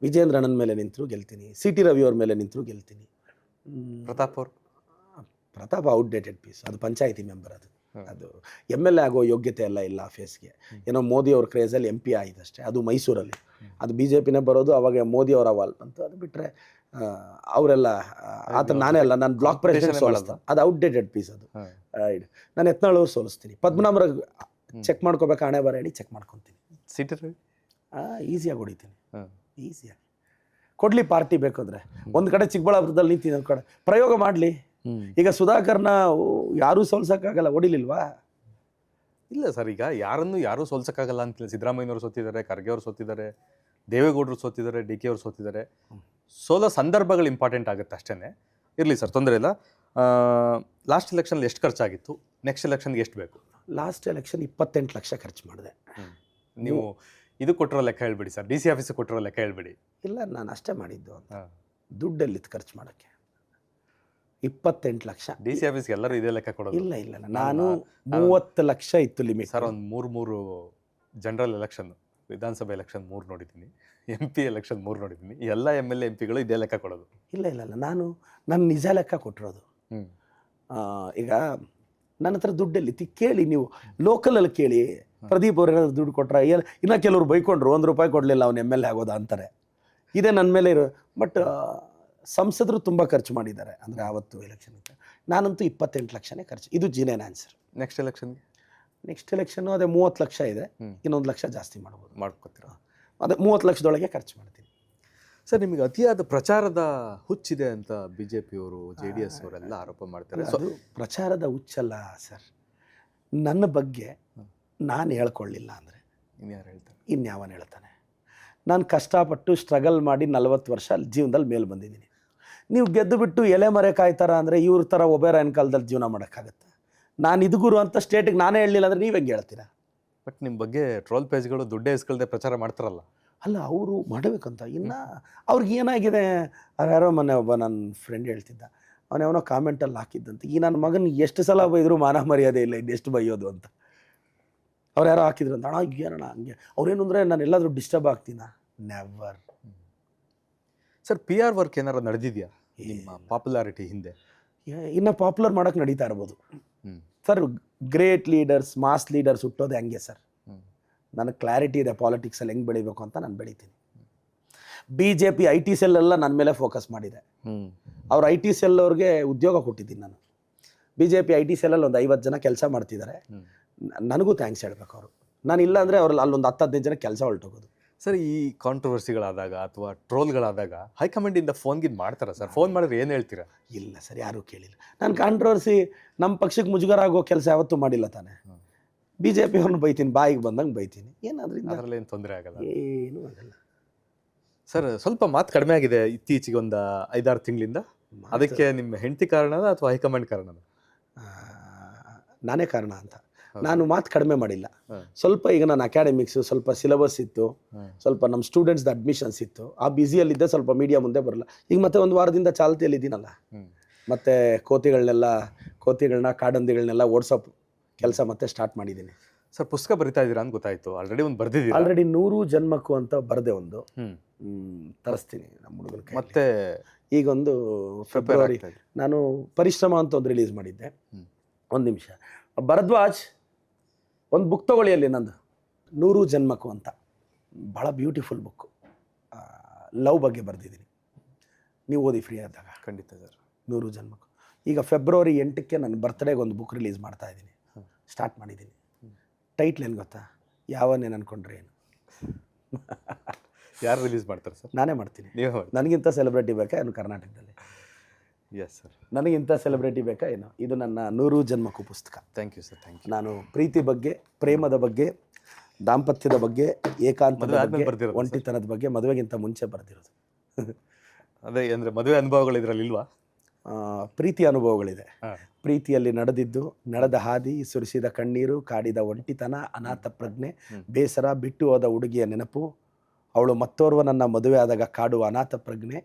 ವಿಜೇಂದ್ರ ಅಣ್ಣನ ಮೇಲೆ ನಿಂತರೂ ಗೆಲ್ತೀನಿ, CT ರವಿ ಅವ್ರ ಮೇಲೆ ನಿಂತರೂ ಗೆಲ್ತೀನಿ. ಪ್ರತಾಪ್ ಔಟ್ಡೇಟೆಡ್ ಪೀಸ್, ಅದು ಪಂಚಾಯಿತಿ ಮೆಂಬರ್, ಅದು MLA ಆಗೋ ಯೋಗ್ಯತೆ ಎಲ್ಲ ಇಲ್ಲ ಆ ಫೇಸ್ಗೆ. ಏನೋ ಮೋದಿ ಅವ್ರ ಕ್ರೇಜಲ್ಲಿ MP ಆಯಿತಷ್ಟೇ, ಅದು ಮೈಸೂರಲ್ಲಿ. ಅದು BJPನೇ ಬರೋದು, ಅವಾಗ ಮೋದಿ ಅವರ ವಾಲ್ ಬಂತು. ಅದು ಬಿಟ್ಟರೆ ಅವರೆಲ್ಲ ಆತ ನಾನೇ ಅಲ್ಲ, ನಾನು ಬ್ಲಾಕ್ ಪ್ರೆಸಿಡೆಂಟ್ ಸೋಲಿಸ್ತಾ, ಅದು ಔಟ್ಡೇಟೆಡ್ ಪೀಸ್. ಅದು ನಾನು ಯತ್ನಾಳ್ ಅವ್ರು ಸೋಲಿಸ್ತೀನಿ. ಪದ್ಮನಾಭರ ಚೆಕ್ ಮಾಡ್ಕೋಬೇಕು, ಹಣೆ ಬರ ಹೇಳಿ ಚೆಕ್ ಮಾಡ್ಕೊತೀನಿ. CT ರವಿ ಈಸಿಯಾಗಿ ಹೊಡಿತೀನಿ, ಈಸಿಯಾಗಿ ಕೊಡ್ಲಿ. ಪಾರ್ಟಿ ಬೇಕಾದ್ರೆ ಒಂದು ಕಡೆ ಚಿಕ್ಕಬಳ್ಳಾಪುರದಲ್ಲಿ ನಿಂತೀನಿ, ಒಂದು ಕಡೆ ಪ್ರಯೋಗ ಮಾಡಲಿ. ಈಗ ಸುಧಾಕರ್ನ ಯಾರೂ ಸೋಲ್ಸೋಕ್ಕಾಗಲ್ಲ, ಹೊಡಿಲಿಲ್ವಾ? ಇಲ್ಲ ಸರ್, ಈಗ ಯಾರೂ ಸೋಲ್ಸೋಕ್ಕಾಗಲ್ಲ ಅಂತಿಲ್ಲ. ಸಿದ್ದರಾಮಯ್ಯನವರು ಸೋತಿದ್ದಾರೆ, ಖರ್ಗೆ ಅವರು ಸೋತಿದ್ದಾರೆ, ದೇವೇಗೌಡರು ಸೋತಿದ್ದಾರೆ, DK ಅವರು ಸೋತಿದ್ದಾರೆ. ಸೋಲೋ ಸಂದರ್ಭಗಳು ಇಂಪಾರ್ಟೆಂಟ್ ಆಗುತ್ತೆ ಅಷ್ಟೇ. ಇರಲಿ ಸರ್, ತೊಂದರೆ ಇಲ್ಲ. ಲಾಸ್ಟ್ ಎಲೆಕ್ಷನಲ್ಲಿ ಎಷ್ಟು ಖರ್ಚಾಗಿತ್ತು, ನೆಕ್ಸ್ಟ್ ಎಲೆಕ್ಷನ್ಗೆ ಎಷ್ಟು ಬೇಕು? ಲಾಸ್ಟ್ ಎಲೆಕ್ಷನ್ 28 ಲಕ್ಷ ಖರ್ಚು ಮಾಡಿದೆ. ನೀವು ಇದು ಕೊಟ್ಟಿರೋ ಲೆಕ್ಕ ಹೇಳ್ಬಿಡಿ ಸರ್, DC ಆಫೀಸಿಗೆ ಕೊಟ್ಟಿರೋ ಲೆಕ್ಕ ಹೇಳ್ಬಿಡಿ. ಇಲ್ಲ, ನಾನು ಅಷ್ಟೇ ಮಾಡಿದ್ದು ಅಂತ. ದುಡ್ಡೆಲ್ಲಿತ್ತು ಖರ್ಚು ಮಾಡೋಕ್ಕೆ? 28 ಲಕ್ಷ. DC ಆಫೀಸ್ಗೆ ಎಲ್ಲರೂ ಇದೇ ಲೆಕ್ಕ ಕೊಡೋದು? ಇಲ್ಲ, ನಾನು 30 ಲಕ್ಷ ಇತ್ತು ಲಿಮಿಟ್. ಸರ್, ಒಂದು ಮೂರು ಜನರಲ್ ಎಲೆಕ್ಷನ್, ವಿಧಾನಸಭೆ ಎಲೆಕ್ಷನ್ 3 ನೋಡಿದ್ದೀನಿ, MP ಎಲೆಕ್ಷನ್ 3 ನೋಡಿದ್ದೀನಿ. ಎಲ್ಲ MLA MPಗಳು ಇದೇ ಲೆಕ್ಕ ಕೊಡೋದು? ಇಲ್ಲ, ನಾನು ನಿಜ ಲೆಕ್ಕ ಕೊಟ್ಟಿರೋದು. ಈಗ ನನ್ನ ಹತ್ರ ದುಡ್ಡೆಲ್ಲಿ ಕೇಳಿ, ನೀವು ಲೋಕಲಲ್ಲಿ ಕೇಳಿ. ಪ್ರದೀಪ್ ಅವ್ರು ಏನಾದ್ರು ದುಡ್ಡು ಕೊಟ್ರೆ, ಇನ್ನು ಕೆಲವರು ಬೈಕೊಂಡ್ರು, ₹1 ಕೊಡಲಿಲ್ಲ ಅವ್ನು MLA ಆಗೋದಾ ಅಂತಾರೆ. ಇದೇ ನನ್ನ ಮೇಲೆ ಇರೋ. ಬಟ್ ಸಂಸದರು ತುಂಬ ಖರ್ಚು ಮಾಡಿದ್ದಾರೆ, ಅಂದರೆ ಆವತ್ತು ಎಲೆಕ್ಷನ್ ಇತ್ತು. ನಾನಂತೂ 28 ಲಕ್ಷನೇ ಖರ್ಚು. ಇದು ಜಿನೇನ್ ಆನ್ಸರ್. ನೆಕ್ಸ್ಟ್ ಎಲೆಕ್ಷನ್ನು ಅದೇ 30 ಲಕ್ಷ ಇದೆ, ಇನ್ನೊಂದು ಲಕ್ಷ ಜಾಸ್ತಿ ಮಾಡ್ಕೋತೀರಾ? ಅದೇ 30 ಲಕ್ಷದೊಳಗೆ ಖರ್ಚು ಮಾಡ್ತೀನಿ. ಸರ್, ನಿಮಗೆ ಅತಿಯಾದ ಪ್ರಚಾರದ ಹುಚ್ಚಿದೆ ಅಂತ BJPಯವರು, JDS ಅವರೆಲ್ಲ ಆರೋಪ ಮಾಡ್ತಾರೆ. ಅದು ಪ್ರಚಾರದ ಹುಚ್ಚಲ್ಲ ಸರ್. ನನ್ನ ಬಗ್ಗೆ ನಾನು ಹೇಳ್ಕೊಳ್ಳಿಲ್ಲ ಅಂದರೆ ಇನ್ಯಾರು ಹೇಳ್ತಾರೆ? ಇನ್ಯಾವನು ಹೇಳ್ತಾನೆ? ನಾನು ಕಷ್ಟಪಟ್ಟು ಸ್ಟ್ರಗಲ್ ಮಾಡಿ 40 ವರ್ಷ ಜೀವನದಲ್ಲಿ ಮೇಲೆ ಬಂದಿದ್ದೀನಿ. ನೀವು ಗೆದ್ದು ಬಿಟ್ಟು ಎಲೆ ಮರೆ ಕಾಯ್ತಾರ ಅಂದರೆ ಇವ್ರ ಥರ ಒಬೇರಾಯನ ಕಾಲದಲ್ಲಿ ಜೀವನ ಮಾಡೋಕ್ಕಾಗತ್ತೆ? ನಾನು ಇದು ಗುರು ಅಂತ ಸ್ಟೇಟಿಗೆ ನಾನೇ ಹೇಳಲಿಲ್ಲ ಅಂದರೆ ನೀವು ಹೆಂಗೆ ಹೇಳ್ತೀರಾ? ಬಟ್ ನಿಮ್ಮ ಬಗ್ಗೆ ಟ್ರೋಲ್ ಪೇಜ್ಗಳು ದುಡ್ಡೇ ಇಸ್ಕೊಳ್ದೆ ಪ್ರಚಾರ ಮಾಡ್ತಾರಲ್ಲ. ಅಲ್ಲ, ಅವರು ಮಾಡಬೇಕಂತ. ಇನ್ನು ಅವ್ರಿಗೆ ಏನಾಗಿದೆ? ಯಾರೋ ಮೊನ್ನೆ ಒಬ್ಬ ನನ್ನ ಫ್ರೆಂಡ್ ಹೇಳ್ತಿದ್ದ, ಅವನೇವನೋ ಕಾಮೆಂಟಲ್ಲಿ ಹಾಕಿದ್ದಂತೆ, ಈ ನನ್ನ ಮಗನ ಎಷ್ಟು ಸಲ ಬೈದರೂ ಮಾನ ಮರ್ಯಾದೆ ಇಲ್ಲ, ಇನ್ನೆಷ್ಟು ಬೈಯೋದು ಅಂತ. ಅವ್ರು ಯಾರೋ ಹಾಕಿದ್ರು ಅಂತ. ಏನಣ್ಣ ಹಂಗೆ? ಅವ್ರೇನು ಅಂದರೆ ನಾನು ಎಲ್ಲಾದರೂ ಡಿಸ್ಟರ್ಬ್ ಆಗ್ತೀನ? ನೆವರ್. ಸರ್, PR ವರ್ಕ್ ಏನಾರು ನಡೆದಿದೆಯಾ ನಿಮ್ಮ ಪಾಪ್ಯುಲಾರಿಟಿ ಹಿಂದೆ? ಇನ್ನು ಪಾಪ್ಯುಲರ್ ಮಾಡೋಕ್ಕೆ ನಡೀತಾ ಇರ್ಬೋದು sir. Great leaders, mass leaders ಹುಟ್ಟೋದೆ ಹಂಗೆ ಸರ್. ನನಗೆ ಕ್ಲಾರಿಟಿ ಇದೆ ಪಾಲಿಟಿಕ್ಸಲ್ಲಿ ಹೆಂಗೆ ಬೆಳಿಬೇಕು ಅಂತ. ನಾನು ಬೆಳಿತೀನಿ. BJP IT ಸೆಲ್ ಎಲ್ಲ ನನ್ನ ಮೇಲೆ ಫೋಕಸ್ ಮಾಡಿದೆ. ಅವ್ರು IT ಸೆಲ್ ಅವ್ರಿಗೆ ಉದ್ಯೋಗ ಕೊಟ್ಟಿದ್ದೀನಿ ನಾನು. BJP IT ಸೆಲ್ಲಲ್ಲಿ ಒಂದು 50 ಜನ ಕೆಲಸ ಮಾಡ್ತಿದ್ದಾರೆ. ನನಗೂ ಥ್ಯಾಂಕ್ಸ್ ಹೇಳ್ಬೇಕು ಅವರು. ನಾನು ಇಲ್ಲ ಅಂದರೆ ಅವ್ರಲ್ಲಿ ಅಲ್ಲೊಂದು 10-15 ಜನ ಕೆಲಸ ಹೊರಟೋಗೋದು. ಸರ್, ಈ ಕಾಂಟ್ರವರ್ಸಿಗಳಾದಾಗ ಅಥವಾ ಟ್ರೋಲ್ಗಳಾದಾಗ ಹೈಕಮಾಂಡಿಂದ ಫೋನ್ಗಿದ್ದು ಮಾಡ್ತಾರಾ ಸರ್? ಫೋನ್ ಮಾಡಿದ್ರೆ ಏನು ಹೇಳ್ತೀರಾ? ಇಲ್ಲ ಸರ್, ಯಾರೂ ಕೇಳಿಲ್ಲ. ನಾನು ಕಾಂಟ್ರವರ್ಸಿ ನಮ್ಮ ಪಕ್ಷಕ್ಕೆ ಮುಜುಗರ ಆಗೋ ಕೆಲಸ ಯಾವತ್ತೂ ಮಾಡಿಲ್ಲ ತಾನೆ. BJP ಅವ್ರನ್ನ ಬೈತೀನಿ, ಬಾಯಿಗೆ ಬಂದಂಗೆ ಬೈತೀನಿ. ಅದರಲ್ಲಿ ಏನು ತೊಂದರೆ ಆಗಲ್ಲ? ಏನೂ ಆಗಲ್ಲ ಸರ್. ಸ್ವಲ್ಪ ಮಾತು ಕಡಿಮೆ ಆಗಿದೆ ಇತ್ತೀಚೆಗೆ, ಒಂದು 5-6 ತಿಂಗಳಿಂದ. ಅದಕ್ಕೆ ನಿಮ್ಮ ಹೆಂಡತಿ ಕಾರಣನ ಅಥವಾ ಹೈಕಮಾಂಡ್ ಕಾರಣನ? ನಾನೇ ಕಾರಣ ಅಂತ. ನಾನು ಮಾತು ಕಡಿಮೆ ಮಾಡಿಲ್ಲ. ಸ್ವಲ್ಪ ಈಗ ನಾನು ಅಕಾಡೆಮಿಕ್ಸು, ಸ್ವಲ್ಪ ಸಿಲೆಬಸ್ ಇತ್ತು, ಸ್ವಲ್ಪ ನಮ್ಮ ಸ್ಟೂಡೆಂಟ್ಸ್ದು ಅಡ್ಮಿಷನ್ಸ್ ಇತ್ತು. ಆ ಬ್ಯುಸಿಯಲ್ಲಿದ್ದೆ, ಸ್ವಲ್ಪ ಮೀಡಿಯಾ ಮುಂದೆ ಬರಲ್ಲ. ಈಗ ಮತ್ತೆ ಒಂದು ವಾರದಿಂದ ಚಾಲ್ತಿಯಲ್ಲಿದ್ದೀನಲ್ಲ, ಮತ್ತೆ ಕೋತಿಗಳನ್ನ ಕಾಡಂದಿಗಳನ್ನೆಲ್ಲ ಓಡಿಸೋ ಕೆಲಸ ಮತ್ತೆ ಸ್ಟಾರ್ಟ್ ಮಾಡಿದ್ದೀನಿ. ಸರ್, ಪುಸ್ತಕ ಬರಿತಾ ಇದ್ದೀರಾ ಅಂತ ಗೊತ್ತಾಯ್ತು. ಆಲ್ರೆಡಿ ಒಂದು ಬರ್ದಿದ್ದೀರಾ? ಆಲ್ರೆಡಿ 100 ಜನ್ಮಕ್ಕೂ ಅಂತ ಬರೆದೆ ಒಂದು. ತರಿಸ್ತೀನಿ ನಮ್ಮ ಹುಡುಗನ. ಮತ್ತೆ ಈಗೊಂದು ಫೆಬ್ರವರಿ ನಾನು ಪರಿಶ್ರಮ ಅಂತ ಒಂದು ರಿಲೀಸ್ ಮಾಡಿದ್ದೆ. ಒಂದು ನಿಮಿಷ. ಭರದ್ವಾಜ್, ಒಂದು ಬುಕ್ ತಗೊಳ್ಳಿ ಅಲ್ಲಿ ನಂದು, 100 ಜನ್ಮಕ್ಕೂ ಅಂತ. ಭಾಳ ಬ್ಯೂಟಿಫುಲ್ ಬುಕ್ಕು. ಲವ್ ಬಗ್ಗೆ ಬರೆದಿದ್ದೀನಿ. ನೀವು ಓದಿ ಫ್ರೀ ಆದಾಗ. ಖಂಡಿತ ಸರ್. 100 ಜನ್ಮಕ್ಕೂ ಈಗ ಫೆಬ್ರವರಿ 8ಕ್ಕೆ ನನ್ನ ಬರ್ತ್ಡೇಗೆ ಒಂದು ಬುಕ್ ರಿಲೀಸ್ ಮಾಡ್ತಾ ಇದ್ದೀನಿ, ಸ್ಟಾರ್ಟ್ ಮಾಡಿದ್ದೀನಿ. ಟೈಟ್ಲ್ ಏನು ಗೊತ್ತಾ? ಯಾವನ್ನೇನು ಅನ್ಕೊಂಡ್ರೆ ಏನು. ಯಾರು ರಿಲೀಸ್ ಮಾಡ್ತಾರೆ ಸರ್? ನಾನೇ ಮಾಡ್ತೀನಿ. ನೀವೇ ಮಾಡಿ. ನನಗಿಂತ ಸೆಲೆಬ್ರಿಟಿ ಬೇಕಾ ಏನು ಕರ್ನಾಟಕದಲ್ಲಿ? Yes sir. ನನಗಿಂತ ಸೆಲೆಬ್ರಿಟಿ ಬೇಕಾ ಏನು? ಇದು ನನ್ನ 100 ಜನ್ಮಕ್ಕೂ ಪುಸ್ತಕ. Thank you sir. Thank you. ನಾನು ಪ್ರೀತಿ ಬಗ್ಗೆ, ಪ್ರೇಮದ ಬಗ್ಗೆ, ದಾಂಪತ್ಯದ ಬಗ್ಗೆ, ಏಕಾಂತದ ಮದುವೆ ಆದ್ಮೇಲೆ ಬಗ್ಗೆ, ಬರ್ದಿರೋದು ಸರ್? ಒಂಟಿತನದ ಬಗ್ಗೆ ಮದುವೆಗಿಂತ ಮುಂಚೆ ಬರೆದಿರೋದು. ಅದೇ ಅಂದರೆ ಮದುವೆ ಅನುಭವಗಳು ಇದರಲ್ಲಿ ಇಲ್ವಾ? ಪ್ರೀತಿ ಅನುಭವಗಳಿದೆ. ಹಾಂ. ಪ್ರೀತಿಯಲ್ಲಿ ನಡೆದ ಹಾದಿ, ಸುರಿಸಿದ ಕಣ್ಣೀರು, ಕಾಡಿದ ಒಂಟಿತನ, ಅನಾಥ ಪ್ರಜ್ಞೆ, ಬೇಸರ, ಬಿಟ್ಟು ಹೋದ ಹುಡುಗಿಯ ನೆನಪು, ಅವಳು ಮತ್ತೋರ್ವನನ್ನ ಮದುವೆ ಆದಾಗ ಕಾಡುವ ಅನಾಥ ಪ್ರಜ್ಞೆ,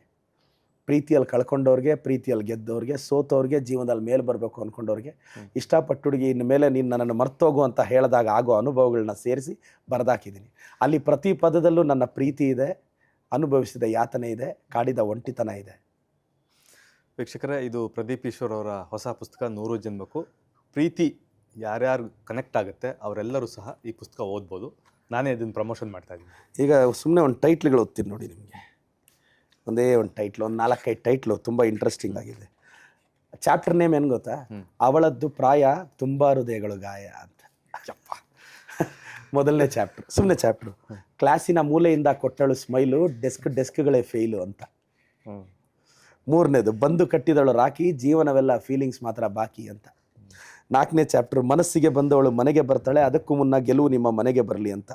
ಪ್ರೀತಿಯಲ್ಲಿ ಕಳ್ಕೊಂಡವ್ರಿಗೆ, ಪ್ರೀತಿಯಲ್ಲಿ ಗೆದ್ದವ್ರಿಗೆ, ಸೋತವ್ರಿಗೆ, ಜೀವನದಲ್ಲಿ ಮೇಲೆ ಬರಬೇಕು ಅಂದ್ಕೊಂಡವ್ರಿಗೆ, ಇಷ್ಟಪಟ್ಟು ಹುಡುಗಿ ಇನ್ನು ಮೇಲೆ ನೀನು ನನ್ನನ್ನು ಮರ್ತೋಗು ಅಂತ ಹೇಳಿದಾಗ ಆಗೋ ಅನುಭವಗಳನ್ನ ಸೇರಿಸಿ ಬರೆದಾಕಿದ್ದೀನಿ. ಅಲ್ಲಿ ಪ್ರತಿ ಪದದಲ್ಲೂ ನನ್ನ ಪ್ರೀತಿ ಇದೆ, ಅನುಭವಿಸಿದ ಯಾತನೆ ಇದೆ, ಕಾಡಿದ ಒಂಟಿತನ ಇದೆ. ವೀಕ್ಷಕರೇ, ಇದು ಪ್ರದೀಪ್ ಈಶ್ವರ್ ಅವರ ಹೊಸ ಪುಸ್ತಕ 100 ಜನ್ಮಕ್ಕೂ. ಪ್ರೀತಿ ಯಾರ್ಯಾರು ಕನೆಕ್ಟ್ ಆಗುತ್ತೆ ಅವರೆಲ್ಲರೂ ಸಹ ಈ ಪುಸ್ತಕ ಓದ್ಬೋದು. ನಾನೇ ಇದನ್ನು ಪ್ರಮೋಷನ್ ಮಾಡ್ತಾ ಇದ್ದೀನಿ. ಈಗ ಸುಮ್ಮನೆ ಒಂದು ಟೈಟ್ಲ್ಗಳು ಓದ್ತೀನಿ ನೋಡಿ ನಿಮಗೆ. ಒಂದೇ ಒಂದು ಟೈಟ್ಲು, ಒಂದು 4-5 ಟೈಟ್ಲು ತುಂಬ ಇಂಟ್ರೆಸ್ಟಿಂಗ್ ಆಗಿದೆ. ಚಾಪ್ಟರ್ ನೇಮ್ ಏನು ಗೊತ್ತಾ? ಅವಳದ್ದು ಪ್ರಾಯ ತುಂಬ ಹೃದಯಗಳು ಗಾಯ ಅಂತ. ಮೊದಲನೇ ಚಾಪ್ಟರ್, ಸುಮ್ಮನೆ ಚಾಪ್ಟ್ರು. ಕ್ಲಾಸಿನ ಮೂಲೆಯಿಂದ ಕೊಟ್ಟಳು ಸ್ಮೈಲು, ಡೆಸ್ಕ್ಗಳೇ ಫೇಲು ಅಂತ. ಮೂರನೇದು, ಬಂದು ಕಟ್ಟಿದಳು ರಾಕಿ, ಜೀವನವೆಲ್ಲ ಫೀಲಿಂಗ್ಸ್ ಮಾತ್ರ ಬಾಕಿ ಅಂತ. 4ನೇ ಚಾಪ್ಟರ್, ಮನಸ್ಸಿಗೆ ಬಂದವಳು ಮನೆಗೆ ಬರ್ತಾಳೆ, ಅದಕ್ಕೂ ಮುನ್ನ ಗೆಲುವು ನಿಮ್ಮ ಮನೆಗೆ ಬರಲಿ ಅಂತ.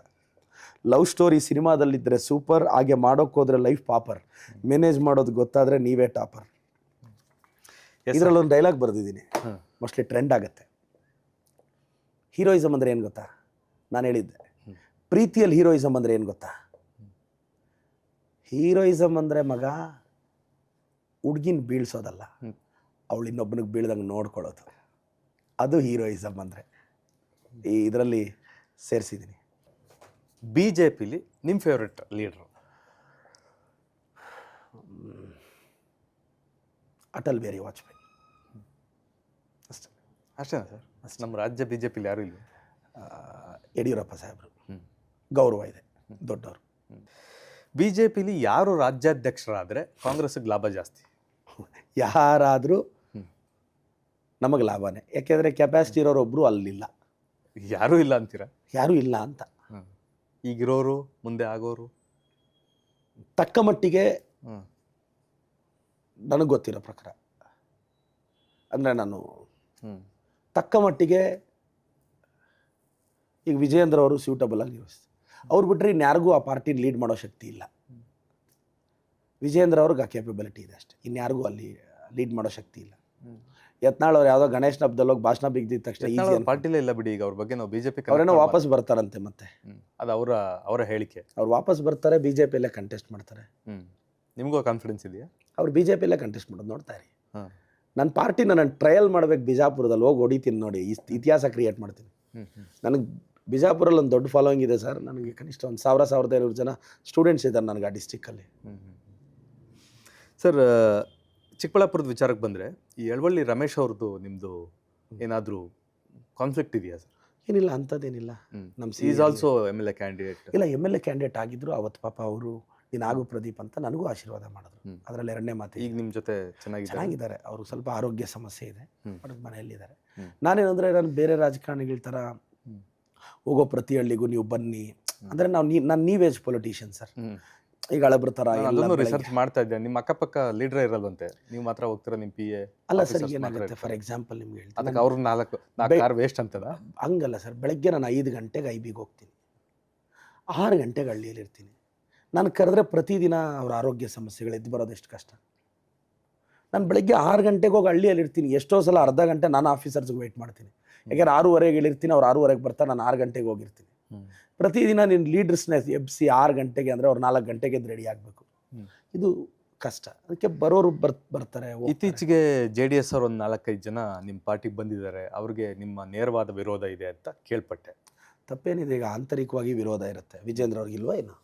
ಲವ್ ಸ್ಟೋರಿ ಸಿನಿಮಾದಲ್ಲಿದ್ದರೆ ಸೂಪರ್, ಹಾಗೆ ಮಾಡೋಕ್ಕೋದ್ರೆ ಲೈಫ್ ಪಾಪರ್, ಮ್ಯಾನೇಜ್ ಮಾಡೋದು ಗೊತ್ತಾದರೆ ನೀವೇ ಟಾಪರ್. ಇದರಲ್ಲೊಂದು ಡೈಲಾಗ್ ಬರೆದಿದ್ದೀನಿ, ಮೋಸ್ಟ್ಲಿ ಟ್ರೆಂಡ್ ಆಗುತ್ತೆ. ಹೀರೋಯಿಸಮ್ ಅಂದರೆ ಏನು ಗೊತ್ತಾ? ನಾನು ಹೇಳಿದ್ದೆ, ಪ್ರೀತಿಯಲ್ಲಿ ಹೀರೋಯಿಸಮ್ ಅಂದರೆ ಏನು ಗೊತ್ತಾ? ಹೀರೋಯಿಸಮ್ ಅಂದರೆ ಮಗ ಹುಡ್ಗಿನ ಬೀಳ್ಸೋದಲ್ಲ, ಅವಳು ಇನ್ನೊಬ್ಬನಿಗೆ ಬೀಳ್ದಂಗೆ ನೋಡ್ಕೊಳ್ಳೋದು, ಅದು ಹೀರೋಯಿಸಮ್ ಅಂದರೆ. ಇದರಲ್ಲಿ ಸೇರಿಸಿದ್ದೀನಿ. BJPಲಿ ನಿಮ್ಮ ಫೇವ್ರೆಟ್ ಲೀಡ್ರು? ಅಟಲ್ ಬಿಹಾರಿ ವಾಜಪೇಯಿ. ಅಷ್ಟೇ ಅಷ್ಟೇನಾ ಸರ್? ನಮ್ಮ ರಾಜ್ಯ BJPಲಿ ಯಾರೂ ಇಲ್ಲ? ಯಡಿಯೂರಪ್ಪ ಸಾಹೇಬರು, ಗೌರವ ಇದೆ, ದೊಡ್ಡವರು. BJPಲಿ ಯಾರು ರಾಜ್ಯಾಧ್ಯಕ್ಷರಾದರೆ ಕಾಂಗ್ರೆಸ್ಗೆ ಲಾಭ ಜಾಸ್ತಿ? ಯಾರಾದರೂ ನಮಗೆ ಲಾಭನೇ, ಯಾಕೆಂದರೆ ಕೆಪಾಸಿಟಿ ಇರೋರೊಬ್ಬರು ಅಲ್ಲಿಲ್ಲ. ಯಾರೂ ಇಲ್ಲ ಅಂತೀರಾ? ಯಾರೂ ಇಲ್ಲ ಅಂತ. ಈಗಿರೋರು, ಮುಂದೆ ಆಗೋರು? ತಕ್ಕ ಮಟ್ಟಿಗೆ ನನಗೆ ಗೊತ್ತಿರೋ ಪ್ರಕಾರ ಅಂದರೆ ನಾನು ತಕ್ಕ ಮಟ್ಟಿಗೆ ಈಗ ವಿಜಯೇಂದ್ರ ಅವರು ಸೂಟಬಲ್ ಆಗಿ ನಿರ್ವಹಿಸ್ತಾರೆ. ಅವ್ರು ಬಿಟ್ಟರೆ ಇನ್ಯಾರಿಗೂ ಆ ಪಾರ್ಟಿನ ಲೀಡ್ ಮಾಡೋ ಶಕ್ತಿ ಇಲ್ಲ. ವಿಜಯೇಂದ್ರ ಅವ್ರಿಗೆ ಆ ಕೇಪಬಿಲಿಟಿ ಇದೆ ಅಷ್ಟೇ, ಇನ್ಯಾರಿಗೂ ಅಲ್ಲಿ ಲೀಡ್ ಮಾಡೋ ಶಕ್ತಿ ಇಲ್ಲ. ಯತ್ನಾಳ್ ಅವ್ರು ಯಾವುದೋ ಗಣೇಶನ ಹಬ್ಬದಲ್ಲಿ ಹೋಗಿ ಭಾಷಣ ಬಿಗಿದ ತಕ್ಷಣ ಈಸಿ ಪಾರ್ಟಿಲೇ ಇಲ್ಲ ಬಿಡಿ. ಈಗ ಅವ್ರ ಬಗ್ಗೆ ನಾವು BJP ಅವರೇನೋ ವಾಪಸ್ ಬರ್ತಾರಂತೆ. ಮತ್ತೆ ಅದು ಅವರ ಹೇಳಿಕೆ. ಅವ್ರು ವಾಪಸ್ ಬರ್ತಾರೆ, BJPಯಲ್ಲೇ ಕಂಟೆಸ್ಟ್ ಮಾಡ್ತಾರೆ. ನಿಮಗೂ ಕಾನ್ಫಿಡೆನ್ಸ್ ಇದೆಯಾ? ಅವ್ರು BJPಯಲ್ಲೇ ಕಂಟೆಸ್ಟ್ ಮಾಡೋದು ನೋಡ್ತಾ ಇರಿ. ನನ್ನ ಪಾರ್ಟಿನ ನಾನು ಟ್ರಯಲ್ ಮಾಡ್ಬೇಕು ಬಿಜಾಪುರದಲ್ಲಿ, ಹೋಗಿ ಹೊಡಿತೀನಿ ನೋಡಿ, ಇತಿಹಾಸ ಕ್ರಿಯೇಟ್ ಮಾಡ್ತೀನಿ. ನನಗೆ ಬಿಜಾಪುರಲ್ಲಿ ಒಂದು ದೊಡ್ಡ ಫಾಲೋಯಿಂಗ್ ಇದೆ ಸರ್. ನನಗೆ ಕನಿಷ್ಠ ಒಂದು 1,500 ಜನ ಸ್ಟೂಡೆಂಟ್ಸ್ ಇದ್ದಾರೆ ನನಗೆ ಆ ಡಿಸ್ಟಿಕ್ಕಲ್ಲಿ. ಸರ್, ಚಿಕ್ಕಬಳ್ಳಾಪುರದ ವಿಚಾರಕ್ಕೆ ಬಂದರೆ, ಈ ಯಳವಳ್ಳಿ ರಮೇಶ್ ಅವ್ರದ್ದು ನಿಮ್ಮದು ಏನಾದರೂ ಕಾನ್ಫ್ಲಿಕ್ಟ್ ಇದೆಯಾ ಸರ್? ಏನಿಲ್ಲ, ಅಂಥದ್ದೇನಿಲ್ಲ. ನಮ್ಮ ಈಸ್ ಆಲ್ಸೋ MLA ಕ್ಯಾಂಡಿಡೇಟ್. ಇಲ್ಲ, MLA ಕ್ಯಾಂಡಿಡೇಟ್ ಆಗಿದ್ರು. ಅವತ್ತು ಪಾಪ ಅವರು ನೀನು ಆಗು ಪ್ರದೀಪ್ ಅಂತ ನನಗೂ ಆಶೀರ್ವಾದ ಮಾಡಿದ್ರು. ಅದರಲ್ಲಿ ಎರಡನೇ ಮಾತು. ಈಗ ನಿಮ್ಮ ಜೊತೆ ಚೆನ್ನಾಗಿದ್ದಾರೆ. ಅವರು ಸ್ವಲ್ಪ ಆರೋಗ್ಯ ಸಮಸ್ಯೆ ಇದೆ, ಅವ್ರ ಮನೆಯಲ್ಲಿದ್ದಾರೆ. ನಾನೇನಂದರೆ ನಾನು ಬೇರೆ ರಾಜಕಾರಣಿಗಳ ಥರ ಹೋಗೋ ಪ್ರತಿ ಹಳ್ಳಿಗೂ ನೀವು ಬನ್ನಿ ಅಂದರೆ ನಾನು ನ್ಯೂ ಏಜ್ ಪೊಲಿಟಿಷಿಯನ್ ಸರ್. ಈಗ ಹಳಬ್ರ ಥರ ರಿಸರ್ಚ್ ಮಾಡ್ತಾ ಇದ್ದೆ. ನಿಮ್ಮ ಅಕ್ಕಪಕ್ಕ ಲೀಡರ್ ಇರಲ್ವಂತೆ, ನೀವು ಮಾತ್ರ ಹೋಗ್ತೀರಾ ನಿಮ್ಮ PA? ಅಲ್ಲ ಸರ್, ಏನಾಗುತ್ತೆ ಫಾರ್ ಎಕ್ಸಾಂಪಲ್ ನಿಮ್ಗೆ ಹೇಳ್ತೀನಿ, ಅದಕ್ಕೆ ಅವ್ರು 4 ಕಾರ್ ವೇಸ್ಟ್ ಅಂತದ? ಹಂಗಲ್ಲ ಸರ್. ಬೆಳಗ್ಗೆ ನಾನು 5 ಗಂಟೆಗೆ IBಗೆ ಹೋಗ್ತೀನಿ, 6 ಗಂಟೆಗೆ ಹಳ್ಳಿಯಲ್ಲಿ ಇರ್ತೀನಿ. ನಾನು ಕರೆದ್ರೆ ಪ್ರತಿದಿನ ಅವ್ರ ಆರೋಗ್ಯ ಸಮಸ್ಯೆಗಳು ಎದ್ದು ಬರೋದು ಎಷ್ಟು ಕಷ್ಟ. ನಾನು ಬೆಳಗ್ಗೆ 6 ಗಂಟೆಗೆ ಹೋಗಿ ಹಳ್ಳಿಯಲ್ಲಿ ಇರ್ತೀನಿ. ಎಷ್ಟೋ ಸಲ ಅರ್ಧ ಗಂಟೆ ನಾನು ಆಫೀಸರ್ಸ್ಗೆ ವೆಯ್ಟ್ ಮಾಡ್ತೀನಿ. ಯಾಕೆಂದ್ರೆ 6:15 ಇಳಿರ್ತೀನಿ, ಅವ್ರು 6:15 ಬರ್ತಾರೆ, ನಾನು 6 ಗಂಟೆಗೆ ಹೋಗಿರ್ತೀನಿ. ಪ್ರತಿದಿನ ನಿನ್ನ ಲೀಡರ್ಸ್ನ ಎಬ್ಸಿ 6 ಗಂಟೆಗೆ ಅಂದರೆ ಅವ್ರು 4 ಗಂಟೆಗೆ ರೆಡಿ ಆಗಬೇಕು. ಇದು ಕಷ್ಟ. ಅದಕ್ಕೆ ಬರೋರು ಬರ್ತಾರೆ. ಇತ್ತೀಚೆಗೆ JDS ಅವರು ಒಂದು 4-5 ಜನ ನಿಮ್ಮ ಪಾರ್ಟಿಗೆ ಬಂದಿದ್ದಾರೆ. ಅವ್ರಿಗೆ ನಿಮ್ಮ ನೇರವಾದ ವಿರೋಧ ಇದೆ ಅಂತ ಕೇಳ್ಪಟ್ಟೆ. ತಪ್ಪೇನಿದೆ? ಈಗ ಆಂತರಿಕವಾಗಿ ವಿರೋಧ ಇರುತ್ತೆ. ವಿಜೇಂದ್ರ ಅವ್ರಿಗಿಲ್ವಾ ಏನು?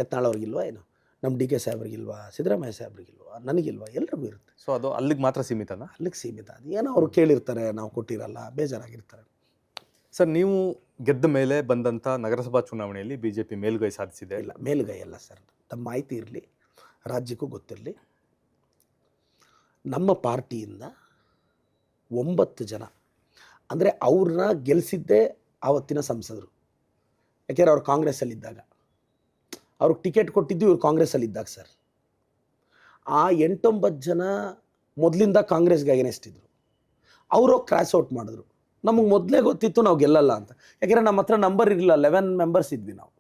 ಯತ್ನಾಳ್ ಅವ್ರಿಗಿಲ್ವಾ ಏನು? ನಮ್ಮ DK ಸಾಹೇಬ್ರಿಗಿಲ್ವಾ? ಸಿದ್ದರಾಮಯ್ಯ ಸಾಹೇಬ್ರಿಗಿಲ್ವಾ? ನನಗಿಲ್ವಾ? ಎಲ್ರಿಗೂ ಇರುತ್ತೆ. ಸೊ ಅದು ಅಲ್ಲಿಗೆ ಮಾತ್ರ ಸೀಮಿತನಾ? ಅಲ್ಲಿಗೆ ಸೀಮಿತ. ಅದು ಏನೋ ಅವ್ರು ಕೇಳಿರ್ತಾರೆ, ನಾವು ಕೊಟ್ಟಿರಲ್ಲ, ಬೇಜಾರಾಗಿರ್ತಾರೆ. ಸರ್, ನೀವು ಗೆದ್ದ ಮೇಲೆ ಬಂದಂಥ ನಗರಸಭಾ ಚುನಾವಣೆಯಲ್ಲಿ BJP ಮೇಲುಗೈ ಸಾಧಿಸಿದೆ? ಇಲ್ಲ, ಮೇಲುಗೈ ಅಲ್ಲ ಸರ್. ತಮ್ಮ ಮಾಹಿತಿ ಇರಲಿ, ರಾಜ್ಯಕ್ಕೂ ಗೊತ್ತಿರಲಿ, ನಮ್ಮ ಪಾರ್ಟಿಯಿಂದ 9 ಜನ. ಅಂದರೆ ಅವ್ರನ್ನ ಗೆಲ್ಲಿಸಿದ್ದೇ ಆವತ್ತಿನ ಸಂಸದರು. ಯಾಕೆಂದರೆ ಅವ್ರು ಕಾಂಗ್ರೆಸ್ಸಲ್ಲಿದ್ದಾಗ, ಅವ್ರಿಗೆ ಟಿಕೆಟ್ ಕೊಟ್ಟಿದ್ದು ಇವ್ರು ಕಾಂಗ್ರೆಸ್ಸಲ್ಲಿದ್ದಾಗ ಸರ್. ಆ 8-9 ಜನ ಮೊದಲಿಂದ ಕಾಂಗ್ರೆಸ್ಗೆ ಅಗೇನೆಸ್ಟ್ ಇದ್ರು. ಅವರು ಕ್ರಾಸ್ ಔಟ್ ಮಾಡಿದ್ರು. ನಮಗೆ ಮೊದಲೇ ಗೊತ್ತಿತ್ತು ನಾವು ಗೆಲ್ಲಲ್ಲ ಅಂತ. ಯಾಕೆಂದರೆ ನಮ್ಮ ಹತ್ರ ನಂಬರ್ ಇರಲಿಲ್ಲ, 11 ಮೆಂಬರ್ಸ್ ಇದ್ವಿ ನಾವು.